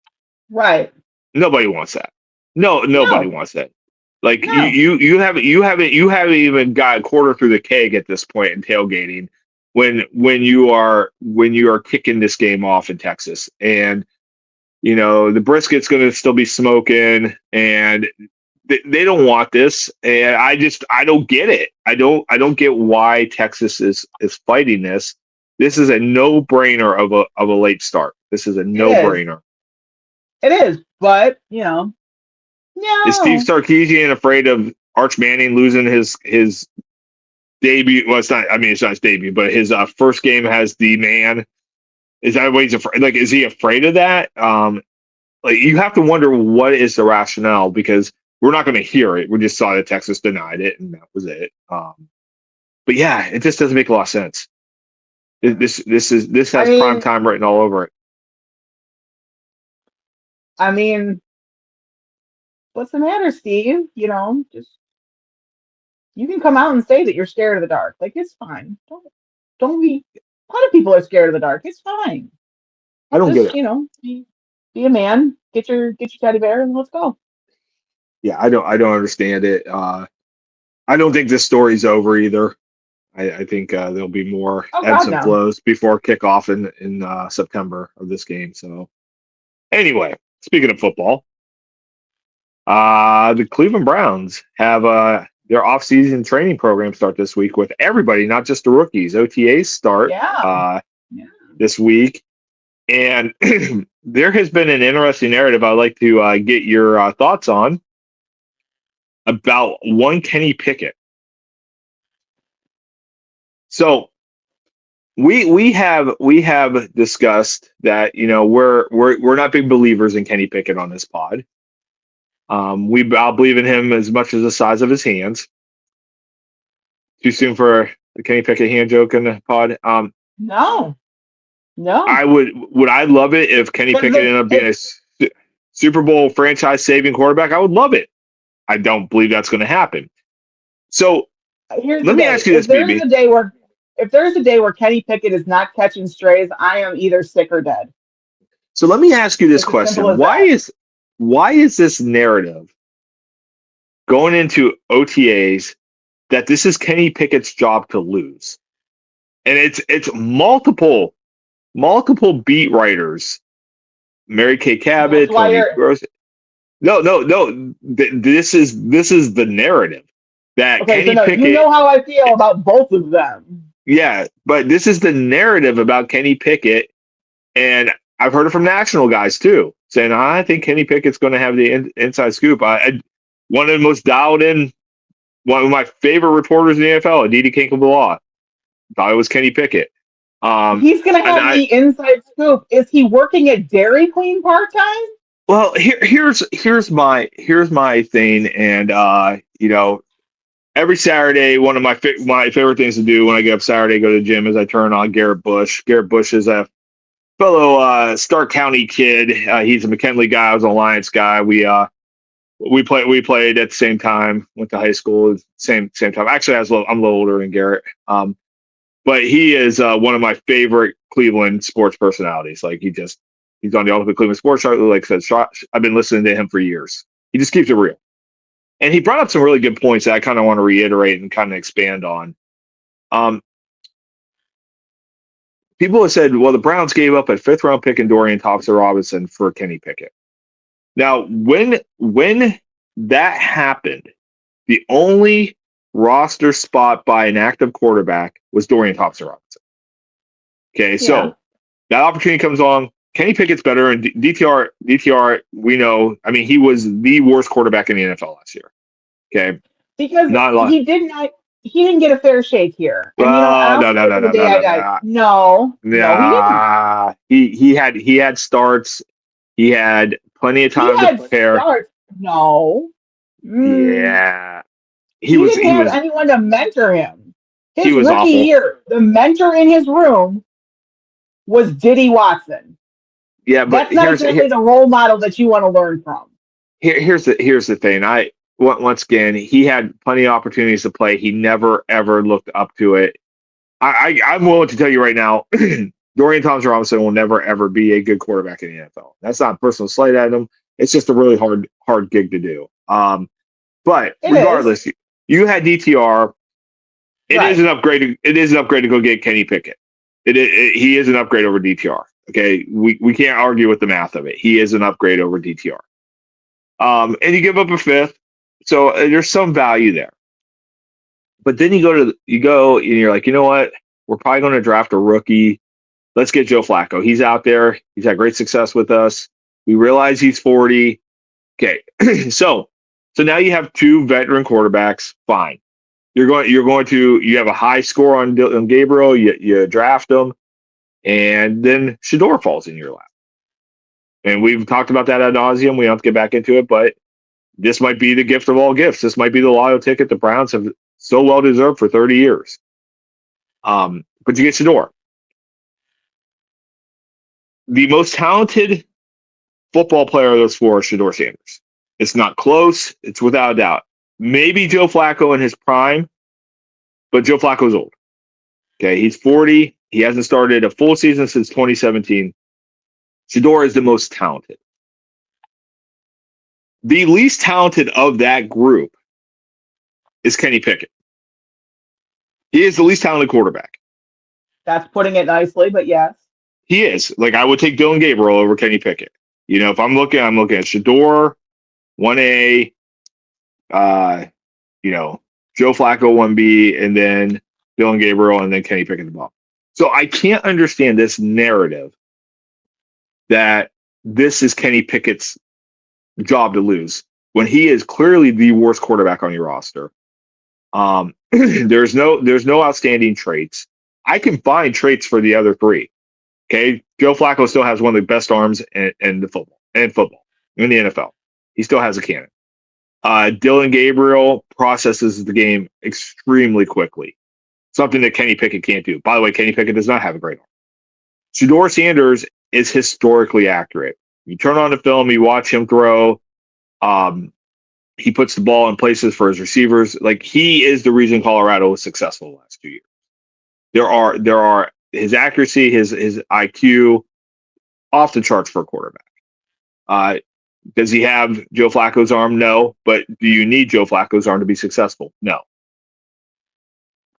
Right. Nobody wants that. Nobody wants that. Like you haven't even got a quarter through the keg at this point in tailgating when you are kicking this game off in Texas. And the brisket's going to still be smoking, and they don't want this. And I don't get it. I don't get why Texas is fighting this. This is a no-brainer of a late start. This is a no-brainer. It is, but no. Is Steve Sarkisian afraid of Arch Manning losing his debut? Well, it's not his debut, but his first game has the man. Is that what he's afraid? Like, is he afraid of that? You have to wonder what is the rationale, because we're not going to hear it. We just saw that Texas denied it, and that was it. But yeah, it just doesn't make a lot of sense. This has prime time written all over it. I mean, what's the matter, Steve? Just you can come out and say that you're scared of the dark. Like, it's fine. Don't be. A lot of people are scared of the dark. It's fine. I don't get it. Be a man. Get your teddy bear and let's go. Yeah, I don't understand it. I don't think this story's over either. I think there'll be more ebbs and flows before kickoff in September of this game. So anyway, speaking of football, the Cleveland Browns have their off-season training program start this week with everybody, not just the rookies. OTAs start this week. And there has been an interesting narrative I'd like to get your thoughts on. about one Kenny Pickett. So we have discussed that, you know, we're not big believers in Kenny Pickett on this pod. I believe in him as much as the size of his hands. Too soon for the Kenny Pickett hand joke in the pod. No, no. Would I love it if Kenny But Pickett ended up being a Super Bowl franchise saving quarterback? I would love it. I don't believe that's going to happen. So here's let the me day. ask you this, BB. If there's a day where Kenny Pickett is not catching strays, I am either sick or dead. So let me ask you this It's as simple question: as that. Why is this narrative going into OTAs that this is Kenny Pickett's job to lose? And it's multiple beat writers, Mary Kay Cabot, That's why Tony you're Gross. No. This is the narrative that okay. So Kenny no, Pickett. you know how I feel about both of them. Yeah, but this is the narrative about Kenny Pickett, and I've heard it from national guys too, saying I think Kenny Pickett's going to have the inside scoop. One of the most dialed in, one of my favorite reporters in the NFL, Aditi Kinkle-Belaw, thought it was Kenny Pickett. He's going to have the inside scoop. Is he working at Dairy Queen part time? Well, here's my thing, and you know, every Saturday, one of my favorite things to do when I get up Saturday, go to the gym, is I turn on Garrett Bush. Garrett Bush is a fellow Stark County kid. He's a McKinley guy. I was an Alliance guy. We played at the same time. Went to high school same time. Actually, I'm a little older than Garrett. But he is one of my favorite Cleveland sports personalities. Like he's on the Ultimate Cleveland Sports Show. Like I said, I've been listening to him for years. He just keeps it real. And he brought up some really good points that I kind of want to reiterate and kind of expand on. People have said, well, the Browns gave up a 5th round pick in Dorian Thompson-Robinson for Kenny Pickett. Now, when that happened, the only roster spot by an active quarterback was Dorian Thompson-Robinson. Okay, so that opportunity comes along. Kenny Pickett's better, and DTR, we know. I mean, he was the worst quarterback in the NFL last year. Okay, because he didn't get a fair shake here. And No, he had starts. He had plenty of time to prepare. Starts. No. Yeah. He didn't have anyone to mentor him. His rookie awful. year, the mentor in his room was Diddy Watson. Yeah, but that's not exactly the role model that you want to learn from. Here's the thing. Once again, he had plenty of opportunities to play. He never ever looked up to it. I'm willing to tell you right now, Dorian Thompson-Robinson will never ever be a good quarterback in the NFL. That's not a personal slight at him. It's just a really hard gig to do. But regardless, you had DTR. It is an upgrade. It is an upgrade to go get Kenny Pickett. He is an upgrade over DTR. Okay, we can't argue with the math of it. He is an upgrade over DTR. And you give up a 5th, so there's some value there. But then you go and you're like, you know what? We're probably going to draft a rookie. Let's get Joe Flacco. He's out there. He's had great success with us. We realize he's 40. Okay, so now you have 2 veteran quarterbacks. Fine. You have a high score on Gabriel. You draft him, and then Shedeur falls in your lap. And we've talked about that ad nauseum. We don't have to get back into it, but this might be the gift of all gifts. This might be the lotto ticket the Browns have so well deserved for 30 years. But you get Shedeur. The most talented football player of those 4 is Shedeur Sanders. It's not close. It's without a doubt. Maybe Joe Flacco in his prime, but Joe Flacco's old. Okay, he's 40. He hasn't started a full season since 2017. Shedeur is the most talented. The least talented of that group is Kenny Pickett. He is the least talented quarterback. That's putting it nicely, but yes. He is. Like, I would take Dylan Gabriel over Kenny Pickett. You know, if I'm looking at Shedeur, 1A, Joe Flacco, 1B, and then Dylan Gabriel, and then Kenny Pickett the ball. So I can't understand this narrative that this is Kenny Pickett's job to lose. when he is clearly the worst quarterback on your roster. There's no outstanding traits. I can find traits for the other three. Okay, Joe Flacco still has one of the best arms in the football in the NFL. He still has a cannon. Dylan Gabriel processes the game extremely quickly, something that Kenny Pickett can't do. By the way, Kenny Pickett does not have a great arm. Shedeur Sanders is historically accurate. You turn on the film, you watch him throw. He puts the ball in places for his receivers. Like, he is the reason Colorado was successful the last 2 years. There are his accuracy, his IQ, off the charts for a quarterback. Does he have Joe Flacco's arm? No. But do you need Joe Flacco's arm to be successful? No.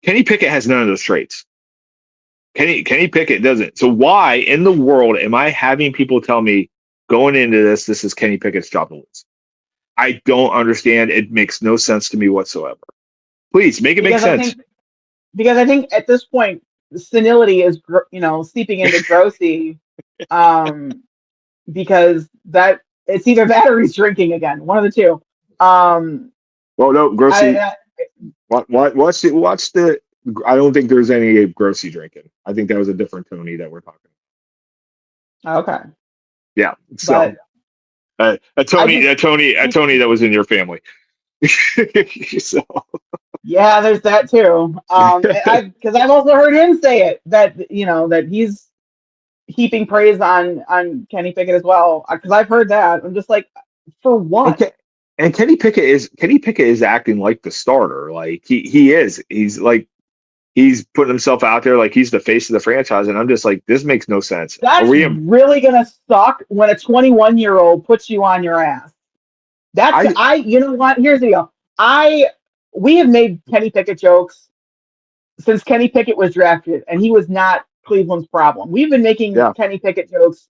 Kenny Pickett has none of those traits. Kenny Pickett doesn't. So why in the world am I having people tell me going into this is Kenny Pickett's job to lose? I don't understand. It makes no sense to me whatsoever. Please make it make sense. Because I think at this point, senility is, seeping into Grossi, because that it's either that or he's drinking again, one of the two. Well, no, Grossi. Watch the. I don't think there's any Grossi drinking. I think that was a different Tony that we're talking about. Okay. Yeah. So. A Tony that was in your family. So. Yeah, there's that too. Because I've also heard him say it that he's heaping praise on Kenny Pickett as well. Because I've heard that. I'm just like, for what? Okay. And Kenny Pickett is acting like the starter. Like he is. He's putting himself out there like he's the face of the franchise, and I'm just like, this makes no sense. That's really gonna suck when a 21-year-old puts you on your ass. You know what? Here's the deal. We have made Kenny Pickett jokes since Kenny Pickett was drafted, and he was not Cleveland's problem. We've been making Kenny Pickett jokes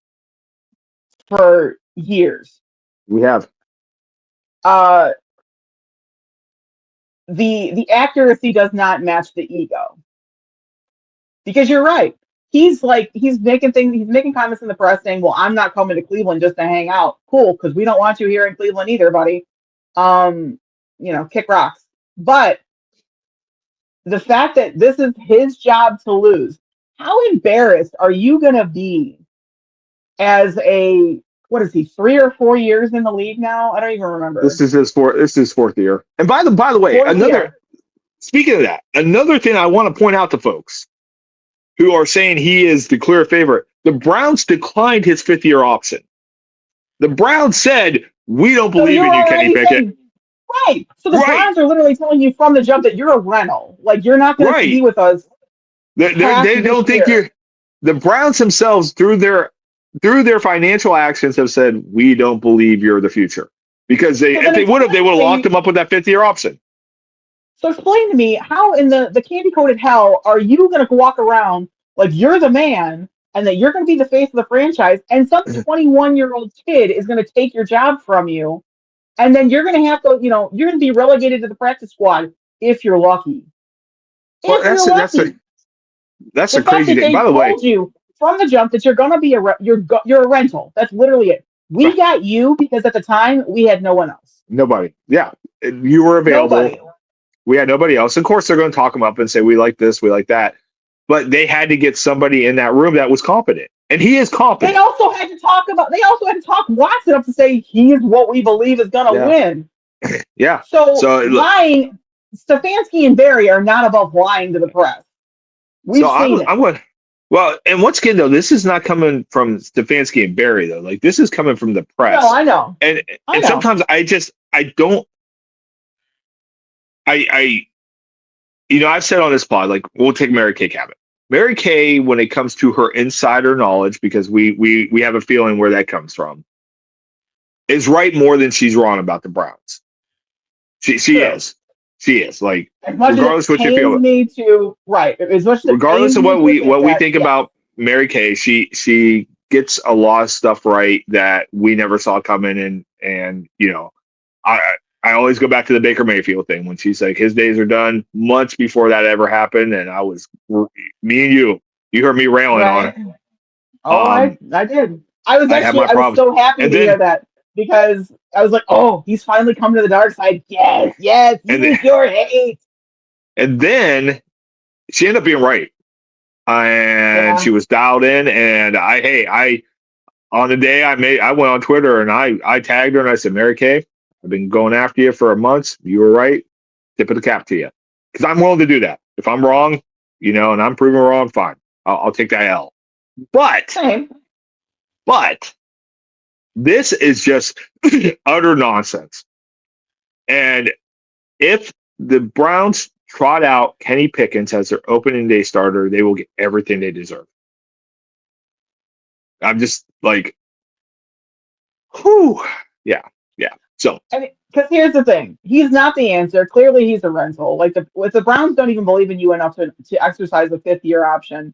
for years. We have. The accuracy does not match the ego. Because you're right. He's making comments in the press saying, well, I'm not coming to Cleveland just to hang out. Cool, because we don't want you here in Cleveland either, buddy. Kick rocks. But the fact that this is his job to lose, how embarrassed are you gonna be as what is he, 3 or 4 years in the league now? I don't even remember. This is his fourth year. And by the way, speaking of that, another thing I want to point out to folks who are saying he is the clear favorite, the Browns declined his 5th-year option. The Browns said, we don't believe in you, Kenny Pickett. Right. So the Browns are literally telling you from the jump that you're a rental. Like, you're not going to be with us. They don't think you're. The Browns themselves, through their financial actions, have said, we don't believe you're the future. Because if they would have locked him up with that 5th-year option. So explain to me, how in the candy-coated hell are you going to walk around like you're the man and that you're going to be the face of the franchise, and some 21-year-old kid is going to take your job from you, and then you're going to have to, you're going to be relegated to the practice squad if you're lucky. That's a crazy thing. By the way, you from the jump that you're going to be you're a rental. That's literally it. We got you because at the time we had no one else. Nobody. Yeah, you were available. Nobody. We had nobody else. Of course, they're going to talk them up and say, we like this, we like that. But they had to get somebody in that room that was competent. And he is competent. They also had to talk Watson up to say he is what we believe is going to win. Yeah. So lying, Stefanski and Barry are not above lying to the press. We've seen it. Well, and once again, though, this is not coming from Stefanski and Barry, though. Like, this is coming from the press. No, I know. And sometimes I've said on this pod, like, we'll take Mary Kay Cabot. Mary Kay, when it comes to her insider knowledge, because we have a feeling where that comes from, is right more than she's wrong about the Browns. She is. She is. Like, regardless of what you feel. Regardless of what we think about Mary Kay, she gets a lot of stuff right that we never saw coming, and I always go back to the Baker Mayfield thing when she's like, his days are done, months before that ever happened. And me and you heard me railing on it. Oh, I did. I was so happy to hear that. because I was like, oh, he's finally come to the dark side. Yes, yes, and use your hate. and then she ended up being right, and she Yeah, was dialed in. And I on the day I went on Twitter and I tagged her and I said, Mary Kay, I've been going after you for a month. You were right. Tip of the cap to you, because I'm willing to do that. If I'm wrong, and I'm proven wrong, fine. I'll take that L. But same. but this is just utter nonsense. And if the Browns trot out Kenny Pickens as their opening day starter, they will get everything they deserve. I'm just like, whew. Yeah. So, I mean, because here's the thing, he's not the answer. Clearly, he's a rental. Like if the Browns don't even believe in you enough to exercise the fifth year option,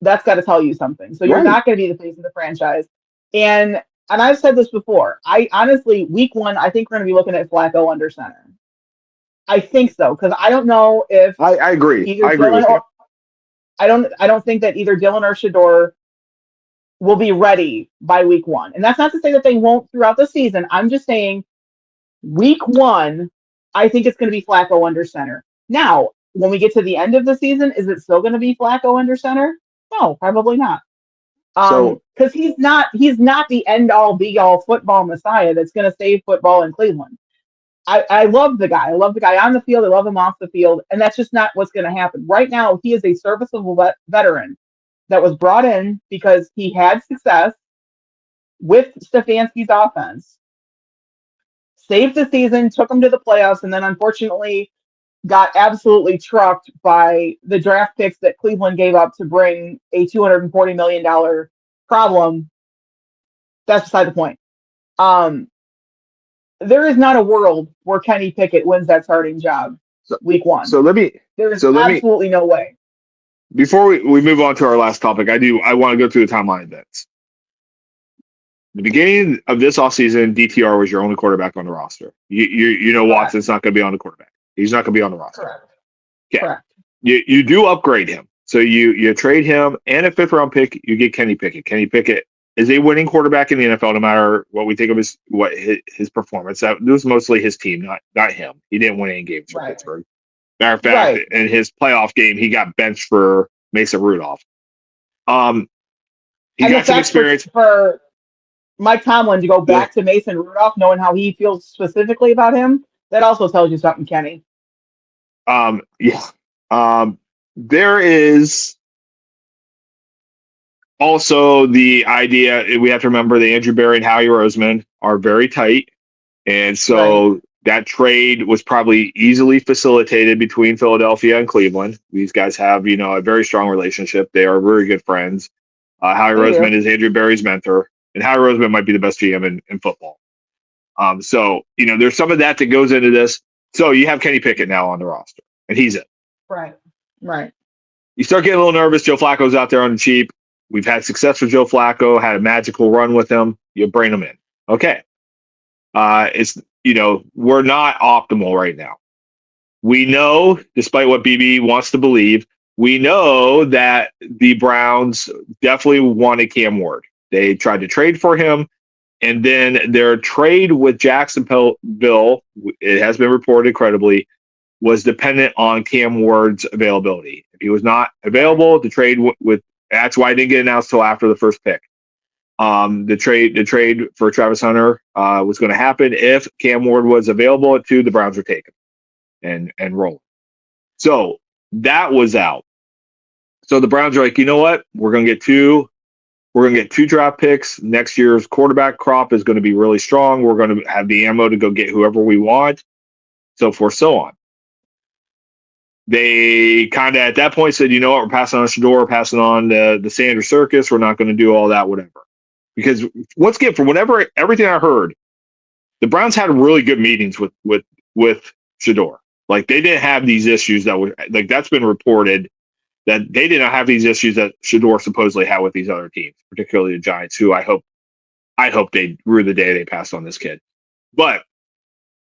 that's got to tell you something. So you're right. not going to be the face of the franchise. And I've said this before. I honestly, week one, I think we're going to be looking at Flacco under center. I think so because I don't know if I agree. either I agree Dylan with you. or I don't think that either Dylan or Shador will be ready by week one. And that's not to say that they won't throughout the season. I'm just saying week one, I think it's going to be Flacco under center. Now, when we get to the end of the season, is it still going to be Flacco under center? No, probably not. So, Because he's not the end all be all football messiah that's going to save football in Cleveland. I love the guy. I love the guy on the field. I love him off the field, and that's just not what's going to happen. Right now, he is a serviceable veteran that was brought in because he had success with Stefanski's offense, saved the season, took him to the playoffs, and then unfortunately got absolutely trucked by the draft picks that Cleveland gave up to bring a $240 million problem. That's beside the point. Um, there is not a world where Kenny Pickett wins that starting job so, week one. so let me, There is so let me, absolutely no way. before we move on to our last topic, I want to go through the timeline events. The beginning of this offseason, DTR was your only quarterback on the roster. You know Correct. Watson's not going to be on the quarterback. He's not going to be on the roster. Correct. Okay. Correct. You do upgrade him. So you trade him and a fifth round pick, you get Kenny Pickett. Kenny Pickett is a winning quarterback in the NFL, no matter what we think of his performance. That was mostly his team, not him. He didn't win any games for Right. Pittsburgh. Matter of fact, Right. in his playoff game, he got benched for Mason Rudolph. He And the got some fact experience. for Mike Tomlin to go back to Mason Rudolph, knowing how he feels specifically about him, that also tells you something, Kenny. Yeah. There is also the idea, we have to remember that Andrew Berry and Howie Roseman are very tight. And so that trade was probably easily facilitated between Philadelphia and Cleveland. These guys have, a very strong relationship. They are very good friends. Howie Roseman is Andrew Berry's mentor, and Howie Roseman might be the best GM in football. So, there's some of that goes into this. So you have Kenny Pickett now on the roster, and he's it. Right. Right. You start getting a little nervous. Joe Flacco's out there on the cheap. We've had success with Joe Flacco, had a magical run with him. You bring him in. Okay. It's, we're not optimal right now. We know, despite what BB wants to believe, we know that the Browns definitely wanted Cam Ward. They tried to trade for him. And then their trade with Jacksonville, it has been reported credibly, was dependent on Cam Ward's availability. If he was not available, the trade that's why it didn't get announced till after the first pick. The trade for Travis Hunter was going to happen if Cam Ward was available at 2. The Browns were taken and rolling. So that was out. So the Browns are like, you know what? We're going to get 2 draft picks. Next year's quarterback crop is going to be really strong. We're going to have the ammo to go get whoever we want, so forth, so on. They kind of at that point said, you know what, we're passing on Shador, we're passing on the Sanders circus. We're not going to do all that, whatever. Because once again, from everything I heard, the Browns had really good meetings with Shador. Like they didn't have these issues that were like that's been reported that they did not have these issues that Shador supposedly had with these other teams, particularly the Giants, who I hope they rue the day they passed on this kid. But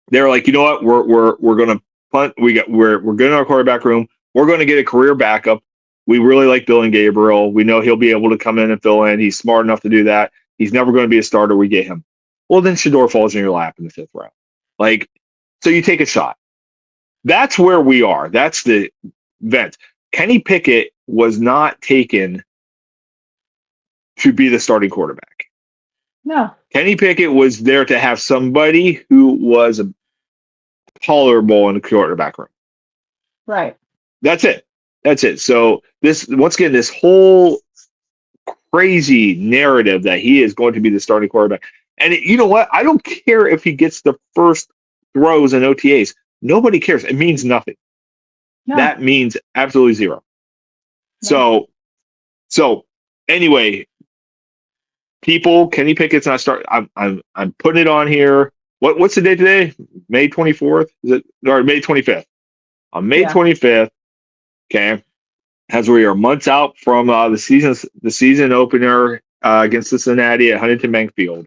they were like, you know what, we're gonna punt. We're good in our quarterback room. We're going to get a career backup. We really like Dillon Gabriel. We know he'll be able to come in and fill in. He's smart enough to do that. He's never going to be a starter. We get him. well, then Shador falls in your lap in the 5th round. Like, so you take a shot. That's where we are. That's the vent. Kenny Pickett was not taken to be the starting quarterback. No. Kenny Pickett was there to have somebody who was tolerable in the quarterback room. Right. That's it. That's it. So this, once again, this whole crazy narrative that he is going to be the starting quarterback. And you know what? I don't care if he gets the first throws in OTAs. Nobody cares. It means nothing. No. That means absolutely zero. No. So anyway, people, Kenny Pickett's not start. I'm putting it on here. What's the date today? May 24th? Is it, or May 25th? On May 25th, okay, as we are months out from the season opener against Cincinnati at Huntington Bank Field,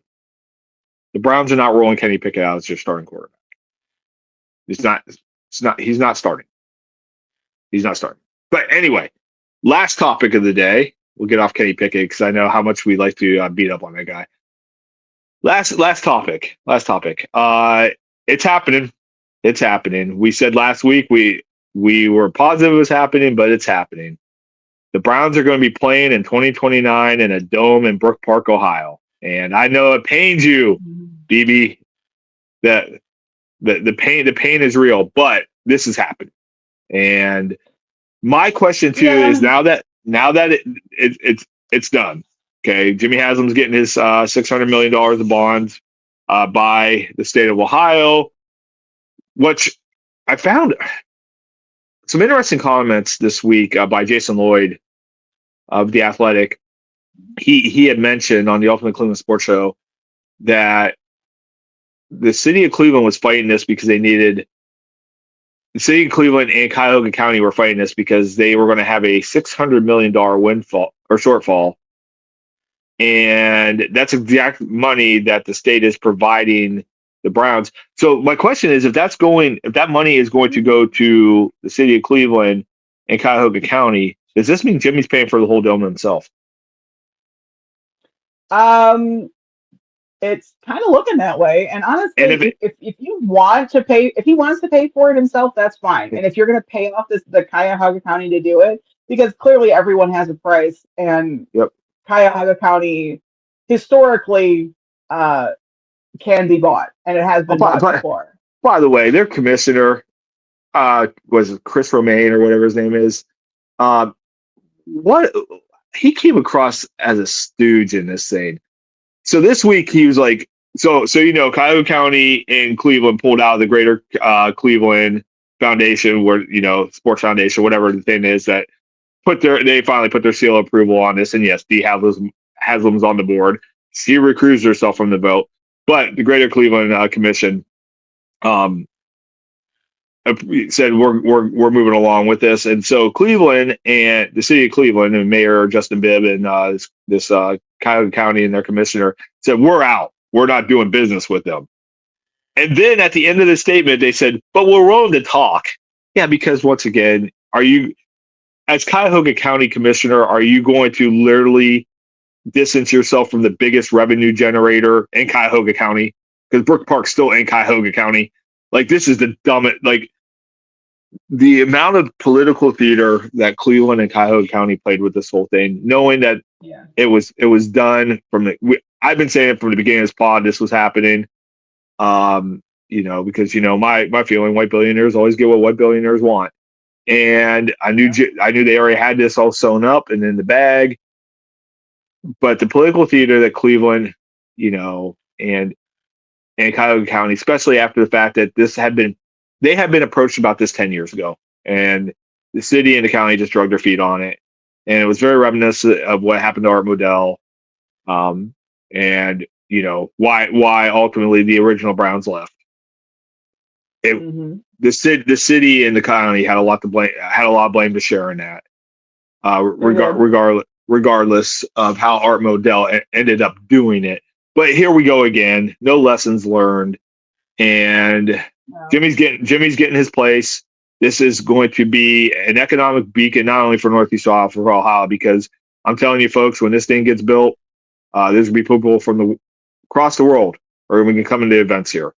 the Browns are not rolling Kenny Pickett out as your starting quarterback. He's not starting. He's not starting. But anyway, last topic of the day. We'll get off Kenny Pickett because I know how much we like to beat up on that guy. Last topic. It's happening. It's happening. We said last week we were positive it was happening, but it's happening. The Browns are going to be playing in 2029 in a dome in Brook Park, Ohio. And I know it pains you, BB, that the pain is real, but this is happening. And my question to you is now that it's done. Okay, Jimmy Haslam's getting his $600 million of bonds by the state of Ohio, which I found some interesting comments this week by Jason Lloyd of The Athletic. He had mentioned on the Ultimate Cleveland Sports Show that the city of Cleveland was fighting this because they needed the city of Cleveland and Cuyahoga County were fighting this because they were going to have a $600 million windfall or shortfall. And that's exact money that the state is providing the Browns. So my question is, if that money is going to go to the city of Cleveland and Cuyahoga County, does this mean Jimmy's paying for the whole dome himself? It's kind of looking that way. And honestly, And if you want to pay, if he wants to pay for it himself, that's fine. And if you're going to pay off the Cuyahoga County to do it, because clearly everyone has a price, and Cuyahoga County historically can be bought, and it has been bought before. By the way, their commissioner was Chris Romaine or whatever his name is. What he came across as a stooge in this thing. So this week he was like, so Cuyahoga County and Cleveland pulled out of the Greater Cleveland Foundation, where Sports Foundation, whatever the thing is, that they finally put their seal of approval on this. And yes, Dee Haslam's on the board. She recused herself from the vote, but the Greater Cleveland Commission said we're moving along with this. And so Cleveland and the city of Cleveland and Mayor Justin Bibb and this Cuyahoga County and their commissioner said, we're out. We're not doing business with them. And then at the end of the statement, they said, but we're willing to talk. Yeah, because once again, are you, as Cuyahoga County commissioner, are you going to literally distance yourself from the biggest revenue generator in Cuyahoga County? Because Brook Park's still in Cuyahoga County. Like, this is the dumbest, like, the amount of political theater that Cleveland and Cuyahoga County played with this whole thing, knowing that it was done from I've been saying it from the beginning of this pod, this was happening. Because my feeling, white billionaires always get what white billionaires want. And I knew they already had this all sewn up and in the bag. But the political theater that Cleveland, and Cuyahoga County, especially after the fact that they had been approached about this 10 years ago, and the city and the county just drug their feet on it. And it was very reminiscent of what happened to Art Modell. And why ultimately the original Browns left. The city and the county had a lot of blame to share in that. Regardless of how Art Modell ended up doing it. But here we go again. No lessons learned, and Jimmy's getting his place. This is going to be an economic beacon, not only for Northeast Ohio, for Ohio, because I'm telling you, folks, when this thing gets built, there's going to be people from across the world, or we can come into events here.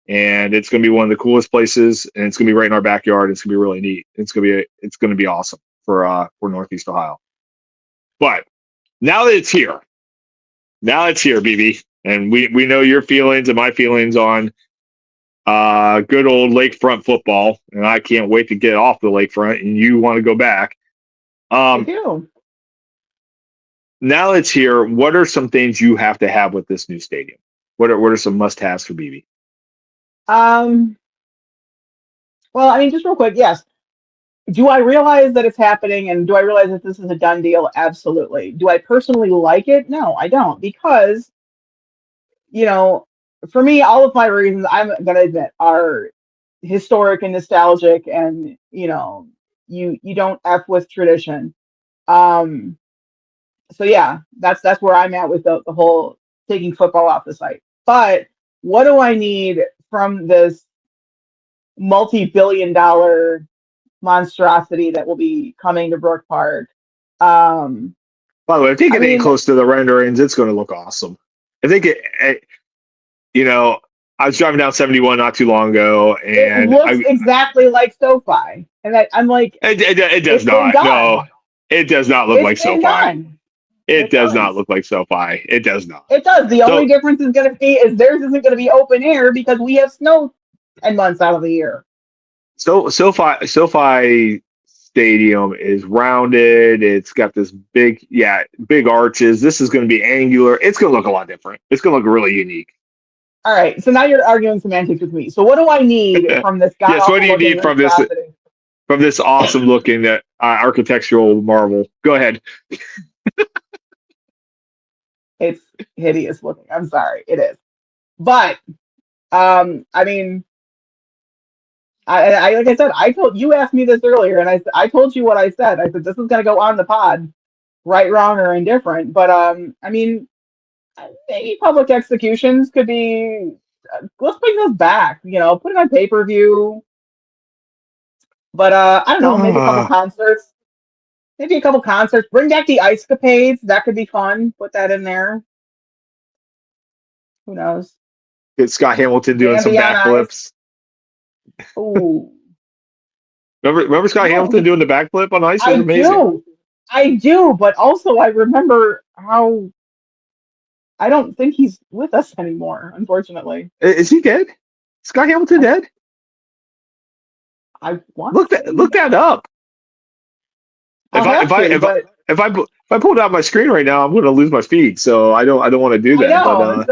And it's going to be one of the coolest places, and it's going to be right in our backyard. It's going to be really neat. It's going to be awesome for Northeast Ohio. But now that it's here, BB, and we know your feelings and my feelings on good old lakefront football, and I can't wait to get off the lakefront, and you want to go back. I do. Now it's here. What are some things you have to have with this new stadium? What are some must-haves for BB? Well, I mean, just real quick, yes. Do I realize that it's happening, and do I realize that this is a done deal? Absolutely. Do I personally like it? No, I don't, because, for me, all of my reasons, I'm gonna admit, are historic and nostalgic, and you don't F with tradition. So yeah, that's where I'm at with the whole taking football off the site. But what do I need from this multi-billion-dollar monstrosity that will be coming to Brook Park? By the way, if they get any close to the renderings, it's going to look awesome. I think I was driving down 71 not too long ago, and it looks exactly like SoFi, and I'm like, it does not. No, it does not look like SoFi. It does not look like SoFi. It does not. It does. The only difference is going to be is theirs isn't going to be open air because we have snow 10 months out of the year. So SoFi Stadium is rounded. It's got this big arches. This is going to be angular. It's going to look a lot different. It's going to look really unique. All right. So now you're arguing semantics with me. So what do I need from this guy? Yes. What do you need from this awesome looking architectural marvel? Go ahead. It's hideous looking. I'm sorry. It is. But, I mean, I like I said, you asked me this earlier, and I told you what I said. I said, this is going to go on the pod, right, wrong, or indifferent. But, I mean, maybe public executions could be, let's bring those back, put it on pay-per-view. But, I don't know, maybe a couple concerts. Maybe a couple concerts. Bring back the Ice Capades. That could be fun. Put that in there. Who knows? Get Scott Hamilton doing some backflips. Ooh. Remember Scott Hamilton doing the backflip on ice? It was amazing. I do, but also I remember how I don't think he's with us anymore, unfortunately. Is he dead? Scott Hamilton dead? I want look that up. If I pulled out my screen right now, I'm going to lose my feed. So I don't want to do that.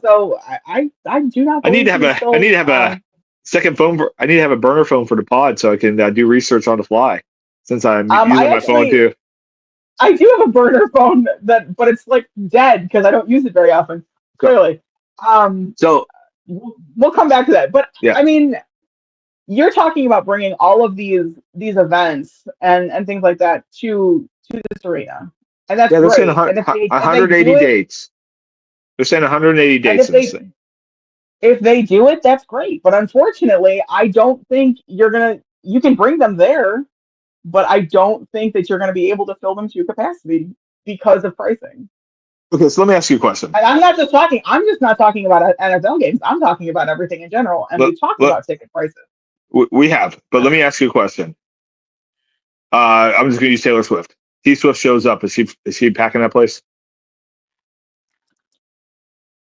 So I do not. I need to have a second phone. I need to have a burner phone for the pod so I can do research on the fly. Since I'm using my phone too. I do have a burner phone but it's like dead because I don't use it very often. Clearly. So we'll come back to that. But yeah. I mean, you're talking about bringing all of these events and things like that to this arena, and that's they're great. saying 180 dates. They're saying 180 dates. If they do it, that's great. But unfortunately, I don't think you can bring them there, but I don't think that you're going to be able to fill them to capacity because of pricing. Okay, so let me ask you a question. And I'm just not talking about NFL games. I'm talking about everything in general. And we talked about ticket prices. We have, but let me ask you a question. I'm just going to use Taylor Swift. T Swift shows up. Is he packing that place? Is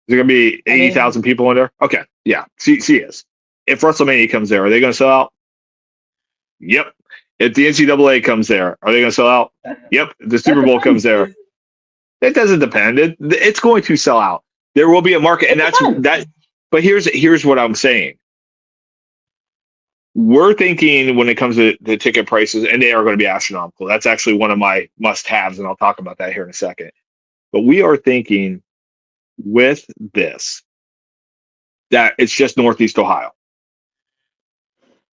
there going to be 80,000 people in there? Okay, yeah, she is. If WrestleMania comes there, are they going to sell out? Yep. If the NCAA comes there, are they going to sell out? Yep. If the Super Bowl comes there, it doesn't depend. It's going to sell out. There will be a market, and that's that. But here's what I'm saying. We're thinking when it comes to the ticket prices, and they are going to be astronomical. That's actually one of my must-haves, and I'll talk about that here in a second. But we are thinking with this that it's just Northeast Ohio.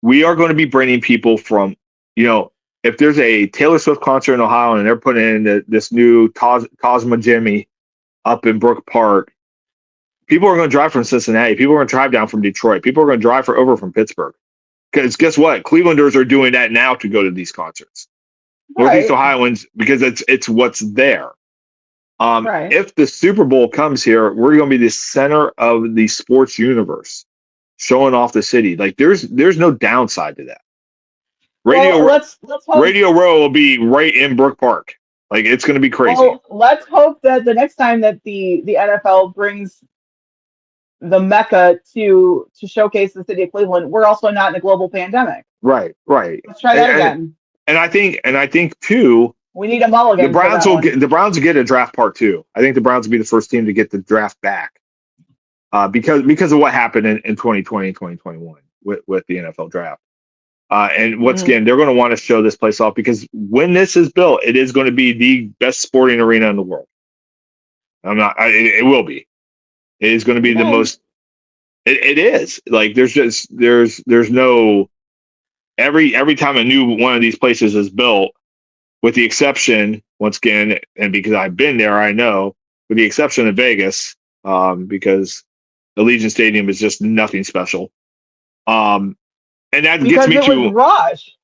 We are going to be bringing people from, if there's a Taylor Swift concert in Ohio and they're putting in this new Cosmo Jimmy up in Brook Park, people are going to drive from Cincinnati. People are going to drive down from Detroit. People are going to drive over from Pittsburgh. Because guess what? Clevelanders are doing that now to go to these concerts. Right. Northeast Ohioans, because it's what's there. Right. If the Super Bowl comes here, we're going to be the center of the sports universe, showing off the city. Like there's no downside to that. Well, Radio let's hope. Radio Row will be right in Brook Park. Like it's going to be crazy. Well, let's hope that the next time that the NFL brings the Mecca to showcase the city of Cleveland, we're also not in a global pandemic. Right, right. Let's try And that and, again. and I think too, We need a mulligan for that one. The Browns will get a draft part two. I think the Browns will be the first team to get the draft back. Because of what happened in 2020 and 2021 with the NFL draft. And once Mhm. again, they're going to want to show this place off because when this is built, it is going to be the best sporting arena in the world. It will be. It is going to be the Okay. most. It is like there's no every time a new one of these places is built, with the exception once again, and because I've been there, I know, with the exception of Vegas, because Allegiant Stadium is just nothing special. And that gets Because me it was to rushed.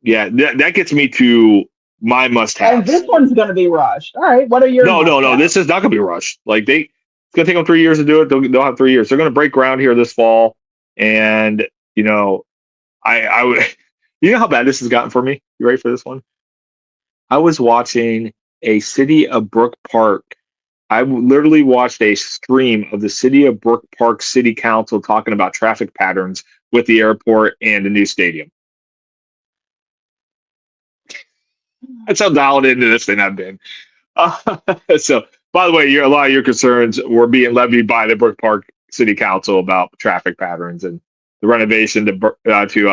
that gets me to my And must-haves. this one's going to be rushed. All right. What are your No. must-haves? This is not going to be rushed. Like it's going to take them 3 years to do it. They'll have 3 years. They're going to break ground here this fall, and you know, I would. You know how bad this has gotten for me. You ready for this one? I was watching a City of Brook Park. I literally watched a stream of the City of Brook Park City Council talking about traffic patterns with the airport and the new stadium. That's how dialed into this thing I've been. So, by the way, a lot of your concerns were being levied by the Brook Park City Council about traffic patterns and the renovation to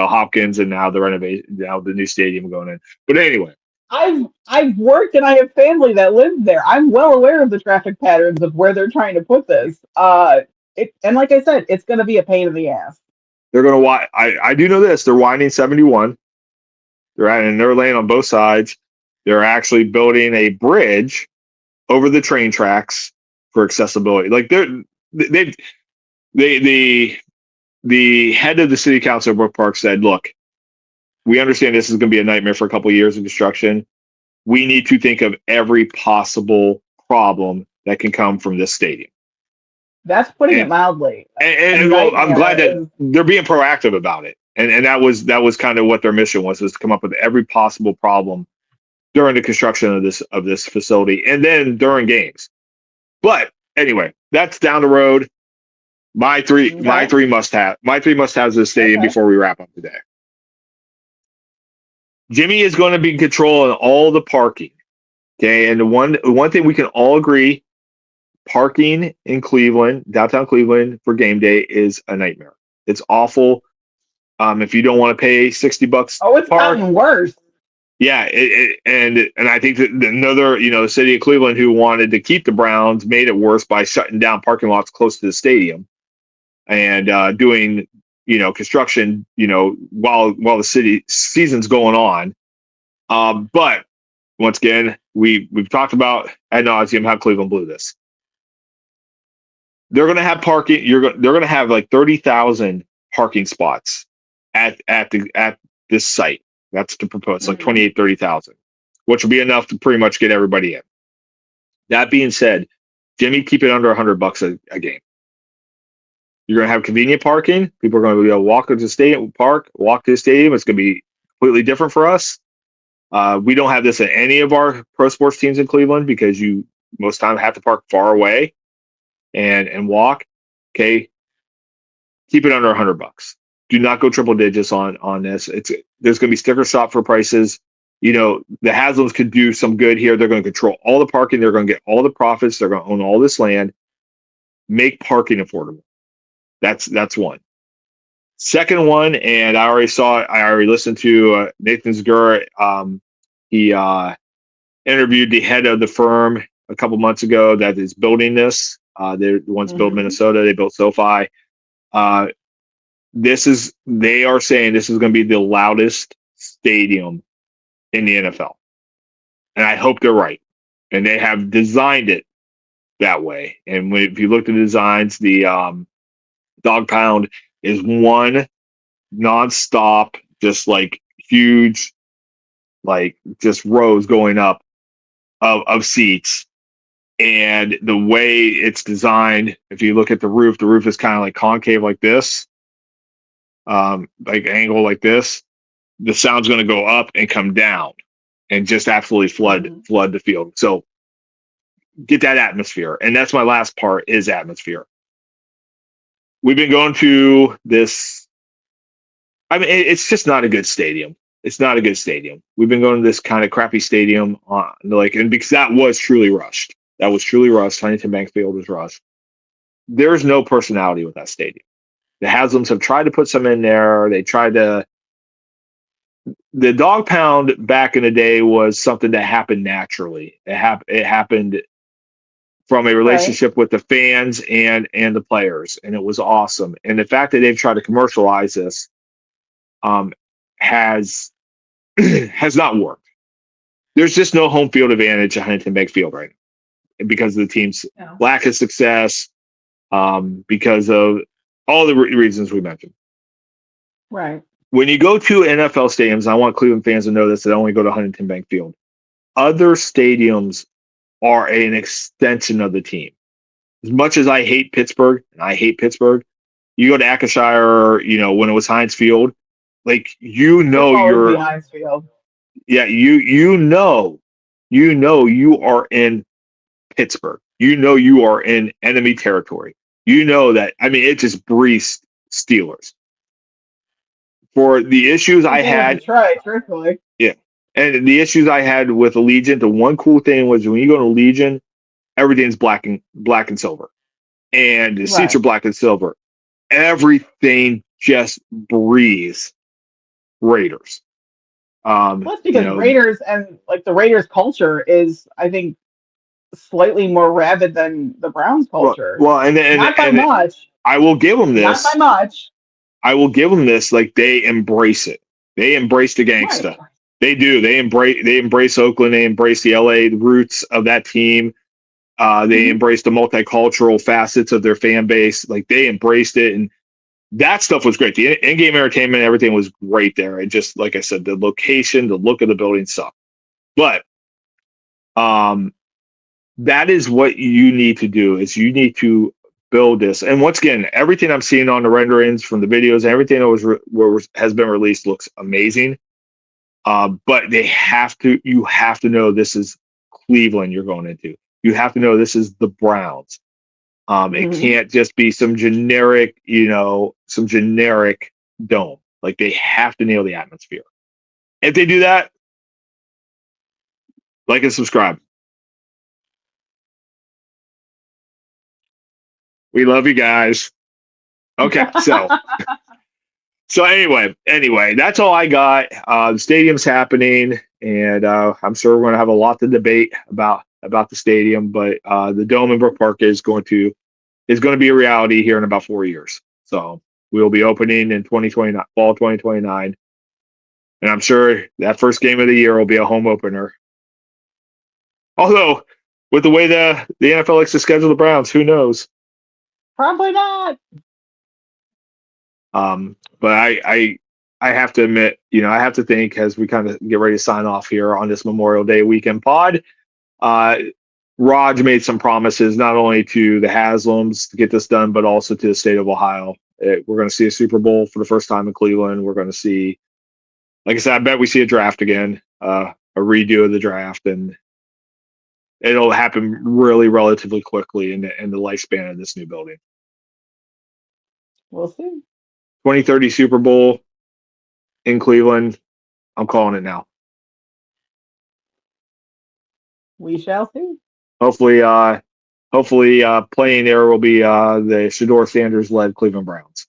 Hopkins, and now the new stadium going in. But anyway, I've worked and I have family that lives there. I'm well aware of the traffic patterns of where they're trying to put this. And like I said, it's going to be a pain in the ass. they're going to. I do know this. They're winding 71. They're laying on both sides. They're actually building a bridge over the train tracks for accessibility. Like they the head of the city council of Brook Park said, "Look, we understand this is going to be a nightmare for a couple of years of construction. We need to think of every possible problem that can come from this stadium." That's putting it And mildly. well, I'm glad that Is, they're being proactive about it. And that was kind of what their mission was to come up with every possible problem during the construction of this facility and then during games. But anyway, that's down the road. My three must-haves of the stadium okay. before we wrap up today. Jimmy is going to be in control of all the parking. Okay, and the one thing we can all agree, parking in Cleveland, downtown Cleveland for game day is a nightmare. It's awful. If you don't want to pay $60 Oh, it's to park, gotten worse. yeah, and I think that another, the city of Cleveland, who wanted to keep the Browns, made it worse by shutting down parking lots close to the stadium and doing construction while the city season's going on. But once again, we've talked about ad nauseum how Cleveland blew this. They're going to have parking. They're going to have like 30,000 parking spots at this site. That's the proposed, like 28, 30,000, which will be enough to pretty much get everybody in. That being said, Jimmy, keep it under $100 a game. You're going to have convenient parking. People are going to be able to walk to the stadium, walk to the stadium. It's going to be completely different for us. We don't have this at any of our pro sports teams in Cleveland because you most time have to park far away and walk. Okay, keep it under $100. Do not go triple digits on this. There's going to be sticker shop for prices. The Haslams could do some good here. They're going to control all the parking. They're going to get all the profits. They're going to own all this land. Make parking affordable. That's one. Second one, and I already listened to Nathan Zegura. He interviewed the head of the firm a couple months ago that is building this. They're the ones built Minnesota. They built SoFi. They are saying this is going to be the loudest stadium in the NFL. And I hope they're right. And they have designed it that way. And if you look at the designs, the Dog Pound is one nonstop, just like huge, like just rows going up of seats. And the way it's designed, if you look at the roof is kind of like concave like this, like angle like this. The sound's going to go up and come down and just absolutely flood the field. So get that atmosphere. And that's my last part is atmosphere. We've been going to this. I mean, it's just not a good stadium. It's not a good stadium. We've been going to this kind of crappy stadium and because that was truly rushed. That was truly rushed. Huntington Bank Field was rushed. There's no personality with that stadium. The Haslams have tried to put some in there. They tried to. The dog pound back in the day was something that happened naturally. It happened from a relationship with the fans and the players, and it was awesome. And the fact that they've tried to commercialize this has not worked. There's just no home field advantage at Huntington Bank Field right now because of the team's lack of success, because of all the reasons we mentioned. Right. When you go to NFL stadiums, I want Cleveland fans to know this, that only go to Huntington Bank Field. Other stadiums are an extension of the team. As much as I hate Pittsburgh, you go to Acrisure, when it was Heinz Field, like you're Heinz Field. Yeah, you are in Pittsburgh. You are in enemy territory. That, I mean, it just breathes Steelers. For the issues I had, truthfully. Yeah, and the issues I had with Allegiant, the one cool thing was when you go to Allegiant, everything's black and silver, and the seats are black and silver. Everything just breathes Raiders. Plus, because Raiders and the Raiders culture is, I think, slightly more rabid than the Browns culture. Well, and not by much. I will give them this. Not by much. I will give them this. Like, they embrace it. They embrace the gangsta. Right. They do. They embrace Oakland. They embrace the LA roots of that team. They embrace the multicultural facets of their fan base. Like, they embraced it, and that stuff was great. The in-game entertainment, everything was great there. And just like I said, the location, the look of the building sucked. But that is what you need to do. Is you need to build this. And once again, everything I'm seeing on the renderings from the videos, everything that has been released looks amazing. But you have to know this is Cleveland you're going into. You have to know this is the Browns. It can't just be some generic dome. Like, they have to nail the atmosphere. If they do that, like and subscribe. We love you guys. Okay, so anyway, that's all I got. The stadium's happening, and I'm sure we're going to have a lot to debate about the stadium. But the dome in Brook Park is going to be a reality here in about 4 years. So we'll be opening in 2029, fall 2029, and I'm sure that first game of the year will be a home opener. Although, with the way the NFL likes to schedule the Browns, who knows? Probably not. But I have to admit, I have to think, as we kind of get ready to sign off here on this Memorial Day weekend pod, Raj made some promises not only to the Haslams to get this done, but also to the state of Ohio. We're going to see a Super Bowl for the first time in Cleveland. We're going to see, like I said, I bet we see a draft again, a redo of the draft, and it'll happen really relatively quickly in the lifespan of this new building. We'll see. 2030 Super Bowl in Cleveland. I'm calling it now. We shall see. Hopefully, playing there will be the Shedeur Sanders-led Cleveland Browns.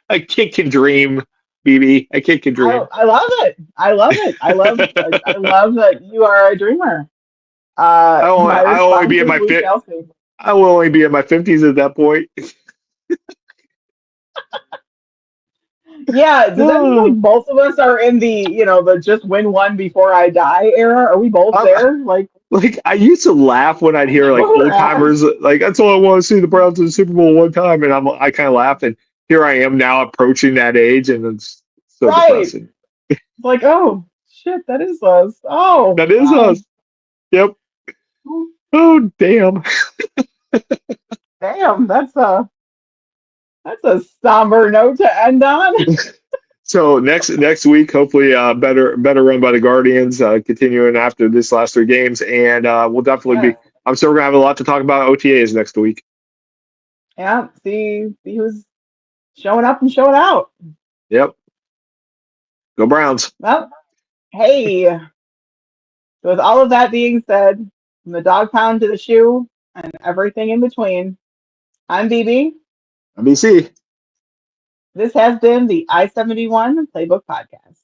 A kid can dream, BB. A kid can dream. I love it. I love that you are a dreamer. I will only be in my 50s at that point. Yeah, does that mean like both of us are in the the just win one before I die era? Are we both there? Like I used to laugh when I'd hear like old timers like, that's all I want to see, the Browns in the Super Bowl one time, and I kind of laughed, and here I am now approaching that age, and it's so depressing. Like, oh shit, that is us. Oh, That is wow. us. Yep. Oh, damn. Damn, that's a somber note to end on. So next week, hopefully, better run by the Guardians, continuing after this last three games, and we'll definitely Yeah, be. I'm sure we're gonna have a lot to talk about OTAs next week. yeah. See who's showing up and showing out. Yep. Go Browns. Well, hey. So with all of that being said, from the dog pound to the shoe and everything in between, I'm BB. NBC. This has been the I-71 Playbook Podcast.